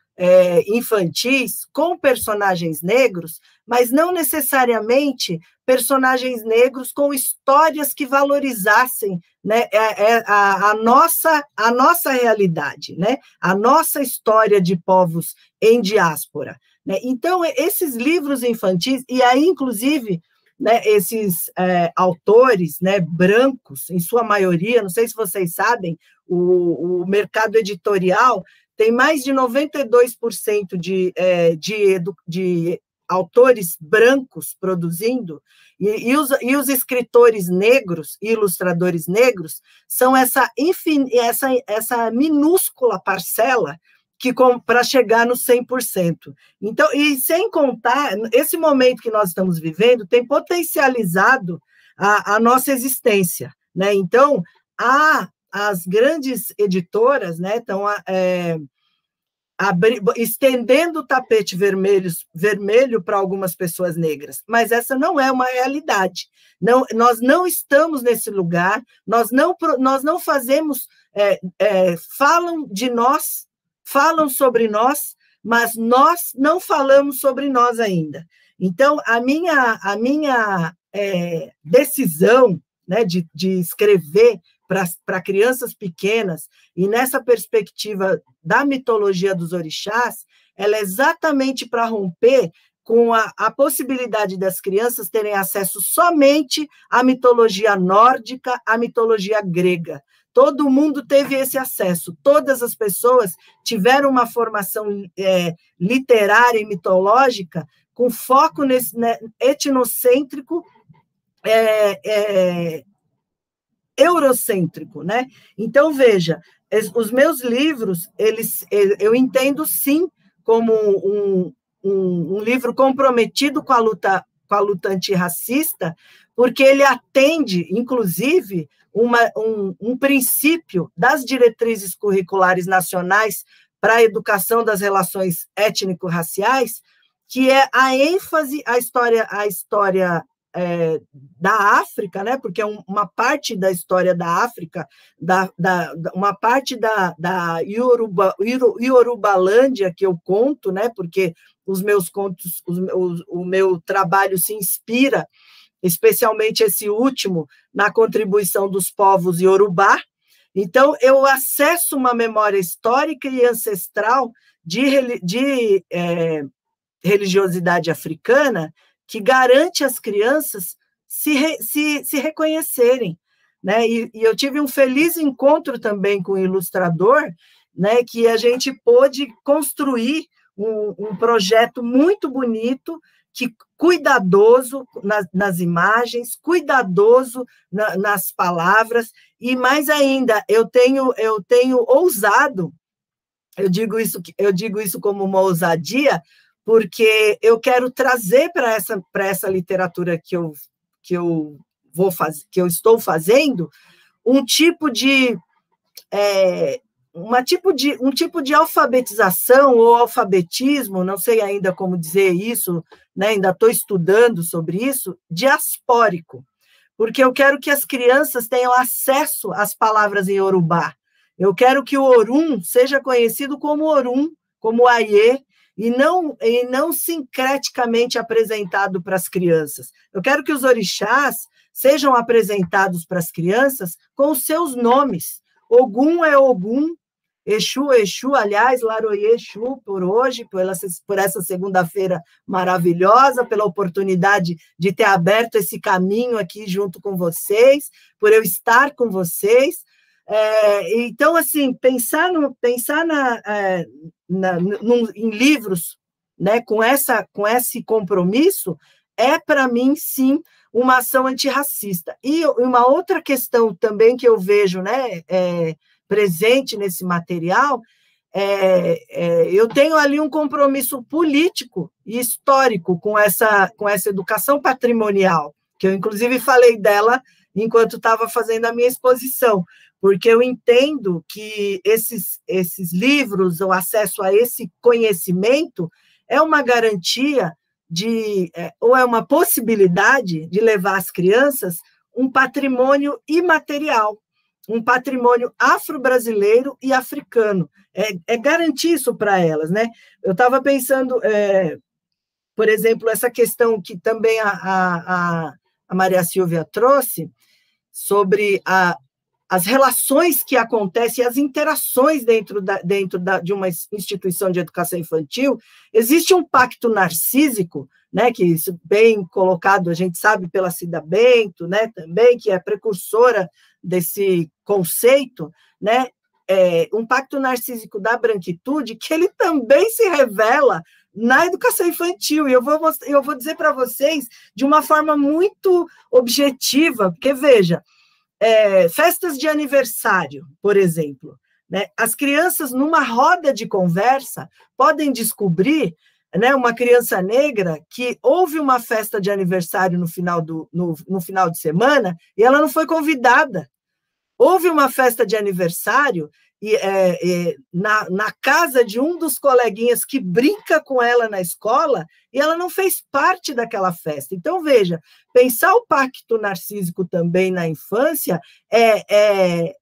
Speaker 4: infantis com personagens negros, mas não necessariamente personagens negros com histórias que valorizassem, né, a nossa realidade, né, a nossa história de povos em diáspora. Né? Então, esses livros infantis, e aí, inclusive, né, esses autores, né, brancos, em sua maioria, não sei se vocês sabem, o mercado editorial tem mais de 92% de autores brancos produzindo, e os escritores negros e ilustradores negros são essa minúscula parcela para chegar no 100%. Então, e sem contar, esse momento que nós estamos vivendo tem potencializado a nossa existência. Né? Então, as grandes editoras, né, estão estendendo o tapete vermelho para algumas pessoas negras, mas essa não é uma realidade. Não, nós não estamos nesse lugar, nós não fazemos, falam de nós, falam sobre nós, mas nós não falamos sobre nós ainda. Então, a minha decisão, né, de escrever para crianças pequenas, e nessa perspectiva da mitologia dos orixás, ela é exatamente para romper com a possibilidade das crianças terem acesso somente à mitologia nórdica, à mitologia grega. Todo mundo teve esse acesso, todas as pessoas tiveram uma formação literária e mitológica com foco nesse, né, etnocêntrico, eurocêntrico, né? Então, veja, os meus livros, eu entendo, sim, como um livro comprometido com a luta antirracista, porque ele atende, inclusive, um princípio das diretrizes curriculares nacionais para a educação das relações étnico-raciais, que é a ênfase à história da África, né? Porque uma parte da história da África, uma parte da Yorubalândia que eu conto, né? Porque os meus contos, o meu trabalho se inspira, especialmente esse último, na contribuição dos povos Yorubá. Então, eu acesso uma memória histórica e ancestral de religiosidade africana que garante às crianças se reconhecerem. Né? E eu tive um feliz encontro também com o ilustrador, né, que a gente pôde construir um projeto muito bonito, cuidadoso nas imagens, cuidadoso nas palavras, e mais ainda, eu tenho ousado, eu digo isso como uma ousadia, porque eu quero trazer para essa literatura que eu estou fazendo um tipo de alfabetização ou alfabetismo, não sei ainda como dizer isso, né, ainda estou estudando sobre isso, diaspórico, porque eu quero que as crianças tenham acesso às palavras em Yorubá. Eu quero que o Orum seja conhecido como Orum, como Aie, e não sincreticamente apresentado para as crianças. Eu quero que os orixás sejam apresentados para as crianças com os seus nomes. Ogum é Ogum, Exu, Exu, aliás, Laroye Exu, por hoje, por essa segunda-feira maravilhosa, pela oportunidade de ter aberto esse caminho aqui junto com vocês, por eu estar com vocês. Então, assim, pensar em livros, né, com esse compromisso, para mim, sim, uma ação antirracista. E uma outra questão também que eu vejo, né, presente nesse material, eu tenho ali um compromisso político e histórico com essa educação patrimonial, que eu, inclusive, falei dela enquanto estava fazendo a minha exposição, porque eu entendo que esses livros, o acesso a esse conhecimento, é uma garantia ou é uma possibilidade de levar às crianças um patrimônio imaterial, um patrimônio afro-brasileiro e africano. Garantir isso para elas, né? Eu estava pensando, por exemplo, essa questão que também a Maria Silvia trouxe, sobre as relações que acontecem, as interações dentro de uma instituição de educação infantil. Existe um pacto narcísico, né, que isso bem colocado, a gente sabe pela Cida Bento, né, também, que é precursora desse conceito, né, um pacto narcísico da branquitude, que ele também se revela na educação infantil, e eu vou dizer para vocês de uma forma muito objetiva, porque, veja, festas de aniversário, por exemplo, né, as crianças, numa roda de conversa, podem descobrir, né, uma criança negra que houve uma festa de aniversário no final de semana e ela não foi convidada. Houve uma festa de aniversário na casa de um dos coleguinhas que brinca com ela na escola e ela não fez parte daquela festa. Então, veja, pensar o pacto narcísico também na infância é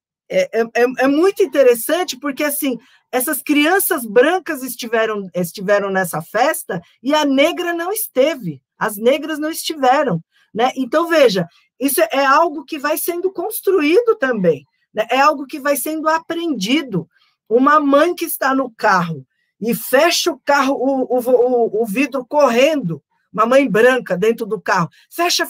Speaker 4: muito interessante, porque, assim, essas crianças brancas estiveram nessa festa e a negra não esteve, as negras não estiveram, né? Então, veja, isso é algo que vai sendo construído também, né? É algo que vai sendo aprendido. Uma mãe que está no carro e fecha o carro, o vidro correndo, uma mãe branca dentro do carro, fecha,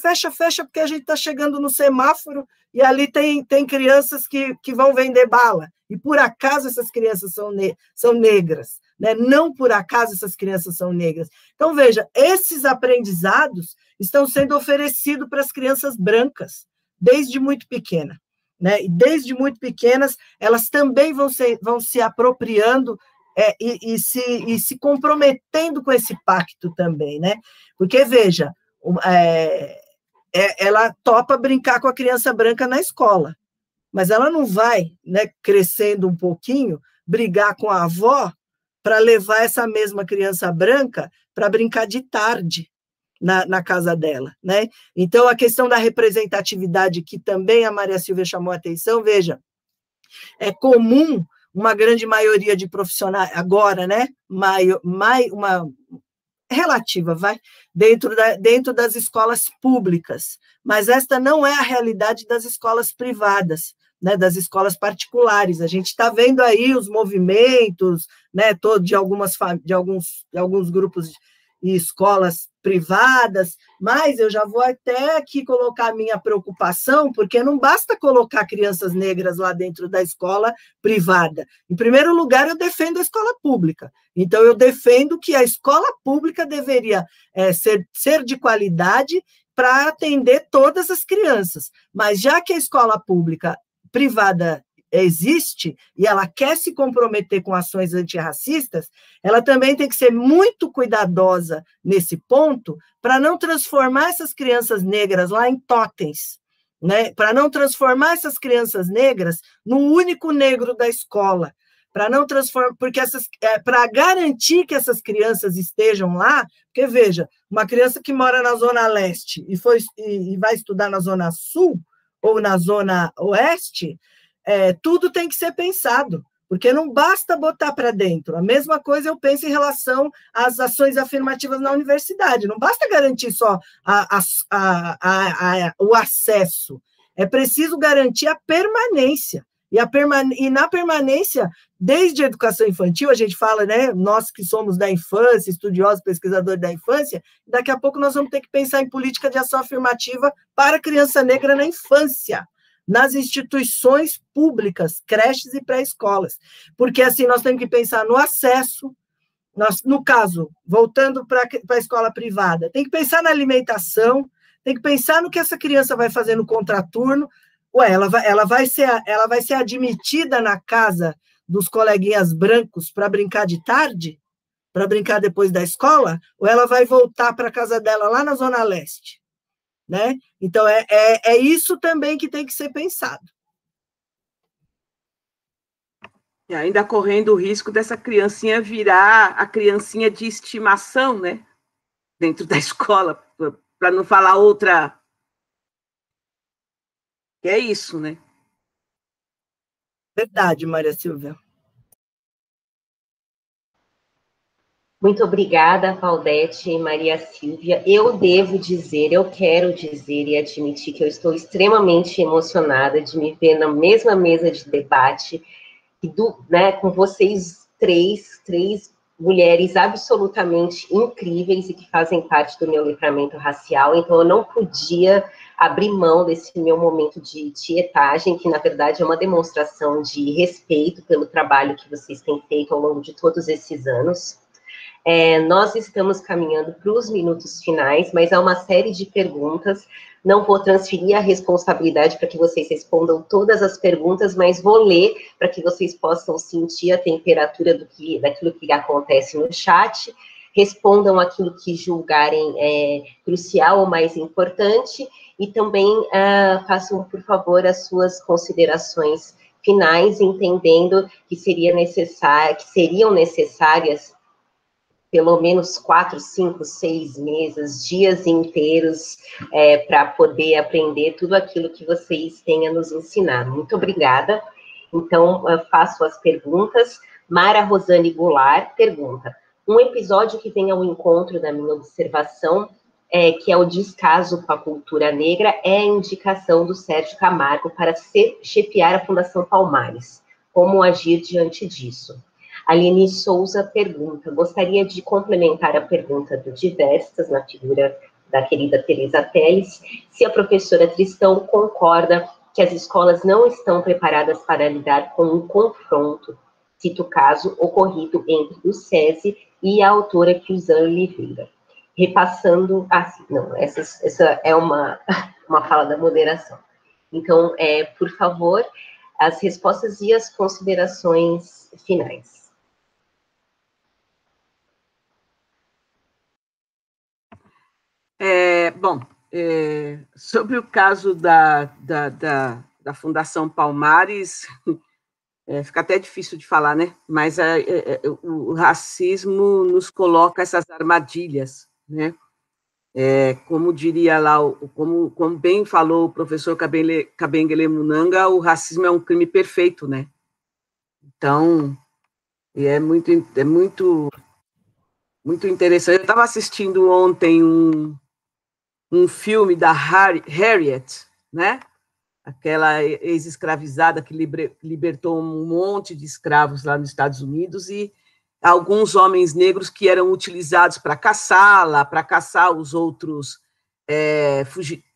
Speaker 4: porque a gente está chegando no semáforo e ali tem crianças que vão vender bala, e por acaso essas crianças são negras, né? Não por acaso essas crianças são negras. Então, veja, esses aprendizados estão sendo oferecidos para as crianças brancas, desde muito pequena, né? E desde muito pequenas, elas também vão se apropriando e se comprometendo com esse pacto também, né? Porque, veja, ela topa brincar com a criança branca na escola, mas ela não vai, né, crescendo um pouquinho, brigar com a avó para levar essa mesma criança branca para brincar de tarde na casa dela, né? Então, a questão da representatividade, que também a Maria Silvia chamou a atenção, veja, é comum uma grande maioria de profissionais, agora, né, uma relativa, dentro das escolas públicas, mas esta não é a realidade das escolas privadas, né, das escolas particulares. A gente está vendo aí os movimentos, né, de alguns grupos e escolas privadas, mas eu já vou até aqui colocar a minha preocupação, porque não basta colocar crianças negras lá dentro da escola privada. Em primeiro lugar, eu defendo a escola pública. Então, eu defendo que a escola pública deveria ser de qualidade para atender todas as crianças. Mas já que a escola privada existe e ela quer se comprometer com ações antirracistas, ela também tem que ser muito cuidadosa nesse ponto para não transformar essas crianças negras lá em totens, né? Para não transformar essas crianças negras no único negro da escola, para não transformar, porque para garantir que essas crianças estejam lá, porque veja, uma criança que mora na Zona Leste e vai estudar na Zona Sul ou na Zona Oeste, tudo tem que ser pensado, porque não basta botar para dentro. A mesma coisa eu penso em relação às ações afirmativas na universidade. Não basta garantir só o acesso, é preciso garantir a permanência. E na permanência, desde a educação infantil, a gente fala, né, nós que somos da infância, estudiosos, pesquisadores da infância, daqui a pouco nós vamos ter que pensar em política de ação afirmativa para a criança negra na infância, nas instituições públicas, creches e pré-escolas. Porque, assim, nós temos que pensar no acesso, no caso, voltando para a escola privada, tem que pensar na alimentação, tem que pensar no que essa criança vai fazer no contraturno. Ué, ela vai ser admitida na casa dos coleguinhas brancos para brincar de tarde? Para brincar depois da escola? Ou ela vai voltar para a casa dela lá na Zona Leste? Né? Então, é isso também que tem que ser pensado.
Speaker 2: E ainda correndo o risco dessa criancinha virar a criancinha de estimação, né? Dentro da escola, para não falar outra. Que é isso, né?
Speaker 4: Verdade, Maria Silvia.
Speaker 1: Muito obrigada, Valdete e Maria Silvia. Eu quero dizer e admitir que eu estou extremamente emocionada de me ver na mesma mesa de debate, né, com vocês três mulheres absolutamente incríveis e que fazem parte do meu livramento racial. Então, eu não podia abrir mão desse meu momento de tietagem, que, na verdade, é uma demonstração de respeito pelo trabalho que vocês têm feito ao longo de todos esses anos. Nós estamos caminhando para os minutos finais, mas há uma série de perguntas. Não vou transferir a responsabilidade para que vocês respondam todas as perguntas, mas vou ler para que vocês possam sentir a temperatura daquilo que acontece no chat, respondam aquilo que julgarem crucial ou mais importante, e também façam, por favor, as suas considerações finais, entendendo que seriam necessárias pelo menos 4, 5, 6 meses, dias inteiros, para poder aprender tudo aquilo que vocês têm a nos ensinar. Muito obrigada. Então, faço as perguntas. Mara Rosane Goulart pergunta: um episódio que vem ao encontro da minha observação, que é o descaso com a cultura negra, é a indicação do Sérgio Camargo para chefiar a Fundação Palmares. Como agir diante disso? Aline Souza pergunta: gostaria de complementar a pergunta do Diversas, na figura da querida Teresa Teles, se a professora Tristão concorda que as escolas não estão preparadas para lidar com um confronto, cito o caso ocorrido entre o SESI e a autora Suzane Oliveira. Repassando... não, essa é uma fala da moderação. Então, por favor, as respostas e as considerações finais.
Speaker 2: Sobre o caso da Fundação Palmares, fica até difícil de falar, né? Mas o racismo nos coloca essas armadilhas, né? Como diria lá, como bem falou o professor Kabengele Munanga, o racismo é um crime perfeito, né? Então, é muito interessante. Eu estava assistindo ontem um filme da Harriet, né? Aquela ex-escravizada que libertou um monte de escravos lá nos Estados Unidos, e alguns homens negros que eram utilizados para caçá-la, para caçar os outros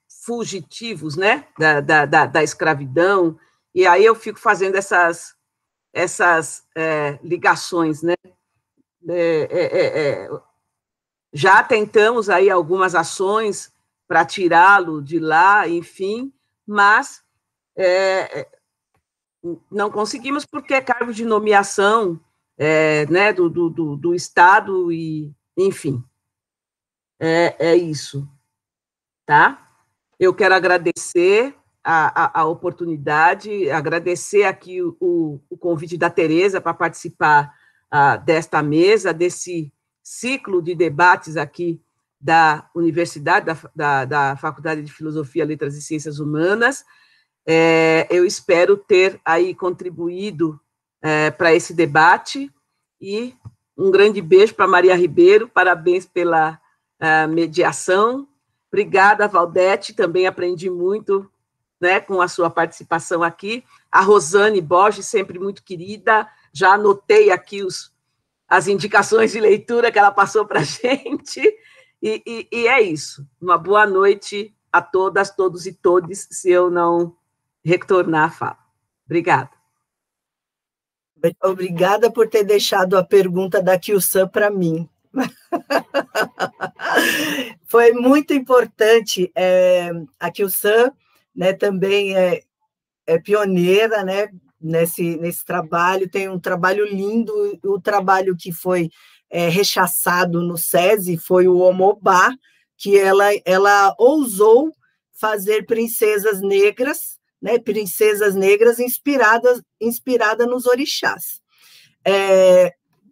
Speaker 2: fugitivos, né? Da escravidão. E aí eu fico fazendo essas ligações, né? Já tentamos aí algumas ações para tirá-lo de lá, enfim, mas não conseguimos porque é cargo de nomeação, né, do Estado, e, enfim, é isso, tá? Eu quero agradecer a oportunidade, agradecer aqui o convite da Teresa para participar desta mesa, desse ciclo de debates aqui da Universidade, da Faculdade de Filosofia, Letras e Ciências Humanas. Eu espero ter aí contribuído para esse debate, e um grande beijo para Maria Ribeiro, parabéns pela mediação. Obrigada, Valdete, também aprendi muito né, com a sua participação aqui. A Rosane Borges, sempre muito querida, já anotei aqui as indicações de leitura que ela passou para a gente, e é isso. Uma boa noite a todas, todos e todes, se eu não retornar a fala. Obrigada.
Speaker 4: Obrigada por ter deixado a pergunta da Kyu-san para mim. Foi muito importante. A Kyu-san, né, também é pioneira, né, nesse trabalho, tem um trabalho lindo. O trabalho que foi rechaçado no SESI foi o Omobá, que ela ousou fazer princesas negras, né, princesas negras inspirada nos orixás.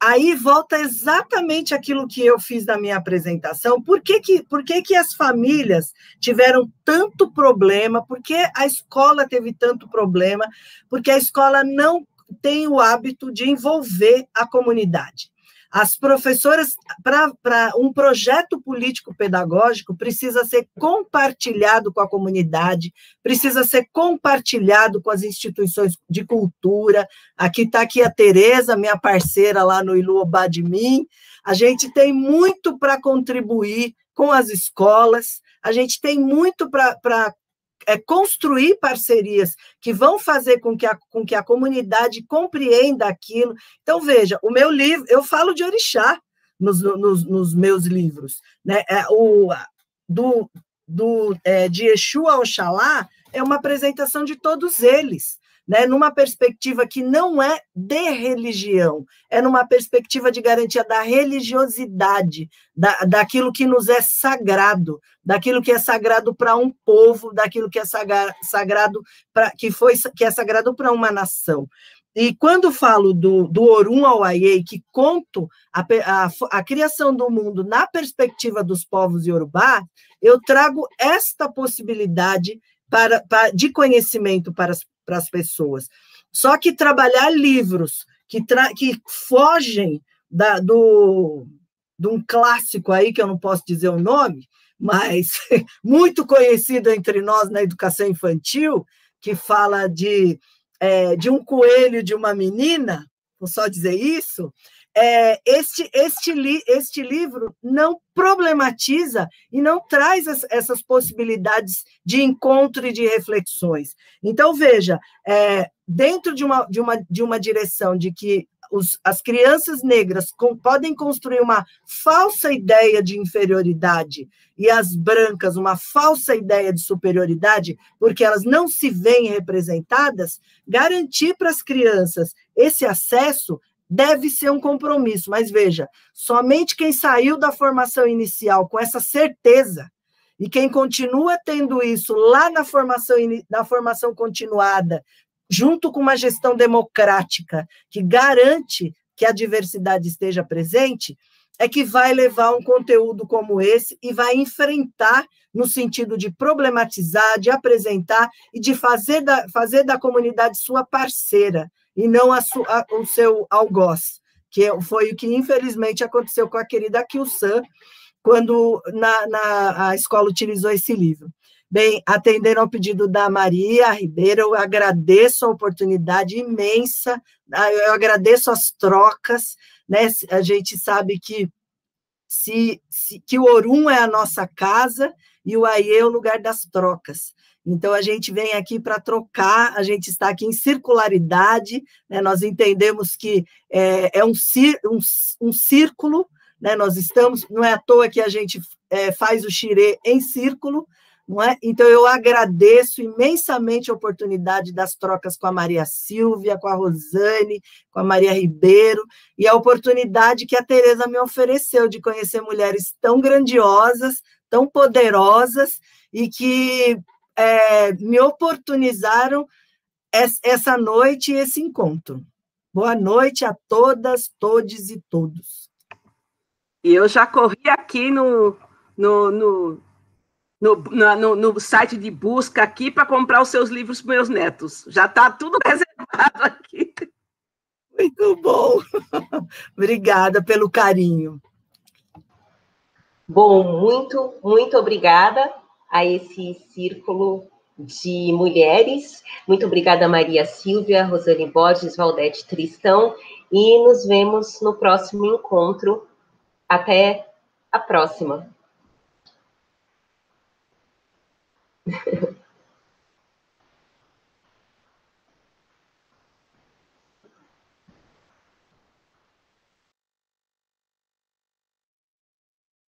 Speaker 4: Aí volta exatamente aquilo que eu fiz na minha apresentação. Por que as famílias tiveram tanto problema? Por que a escola teve tanto problema? Porque a escola não tem o hábito de envolver a comunidade. As professoras, para um projeto político-pedagógico, precisa ser compartilhado com a comunidade, precisa ser compartilhado com as instituições de cultura. Aqui está a Tereza, minha parceira lá no Iluobá de Mim. A gente tem muito para contribuir com as escolas, a gente tem muito para construir parcerias que vão fazer com que a comunidade compreenda aquilo. Então, veja, o meu livro, eu falo de orixá nos meus livros, né? De Exu a Oxalá é uma apresentação de todos eles, né? Numa perspectiva que não é de religião, é numa perspectiva de garantia da religiosidade, daquilo que nos é sagrado, daquilo que é sagrado para um povo, daquilo que é sagrado para uma nação. E quando falo do Orun Awaiei, que conto a criação do mundo na perspectiva dos povos iorubá, eu trago esta possibilidade de conhecimento para as pessoas. Só que trabalhar livros que fogem de um clássico aí, que eu não posso dizer o nome, mas muito conhecido entre nós na educação infantil, que fala de um coelho e de uma menina, vou só dizer isso. Este livro não problematiza e não traz essas possibilidades de encontro e de reflexões. Então, veja, dentro de uma direção de que as crianças negras podem construir uma falsa ideia de inferioridade e as brancas uma falsa ideia de superioridade, porque elas não se veem representadas, garantir para as crianças esse acesso deve ser um compromisso. Mas veja, somente quem saiu da formação inicial com essa certeza e quem continua tendo isso lá na formação continuada, junto com uma gestão democrática que garante que a diversidade esteja presente, é que vai levar um conteúdo como esse e vai enfrentar no sentido de problematizar, de apresentar e de fazer da comunidade sua parceira, e não o seu algoz, que foi o que, infelizmente, aconteceu com a querida Kyu-san, quando a escola utilizou esse livro. Bem, atendendo ao pedido da Maria Ribeiro, eu agradeço a oportunidade imensa, eu agradeço as trocas, né? A gente sabe que o Orun é a nossa casa e o Aiê é o lugar das trocas. Então, a gente vem aqui para trocar, a gente está aqui em circularidade, né? Nós entendemos que é um círculo, né? Nós estamos, não é à toa que a gente faz o xirê em círculo, não é? Então, eu agradeço imensamente a oportunidade das trocas com a Maria Silvia, com a Rosane, com a Maria Ribeiro, e a oportunidade que a Tereza me ofereceu de conhecer mulheres tão grandiosas, tão poderosas, e que me oportunizaram essa noite e esse encontro. Boa noite a todas, todes e todos.
Speaker 2: E eu já corri aqui no site de busca aqui para comprar os seus livros para meus netos. Já está tudo reservado aqui.
Speaker 4: Muito bom. Obrigada pelo carinho.
Speaker 1: Bom, muito, muito obrigada a esse círculo de mulheres. Muito obrigada, Maria Silvia, Rosane Borges, Valdete Tristão, e nos vemos no próximo encontro. Até a próxima.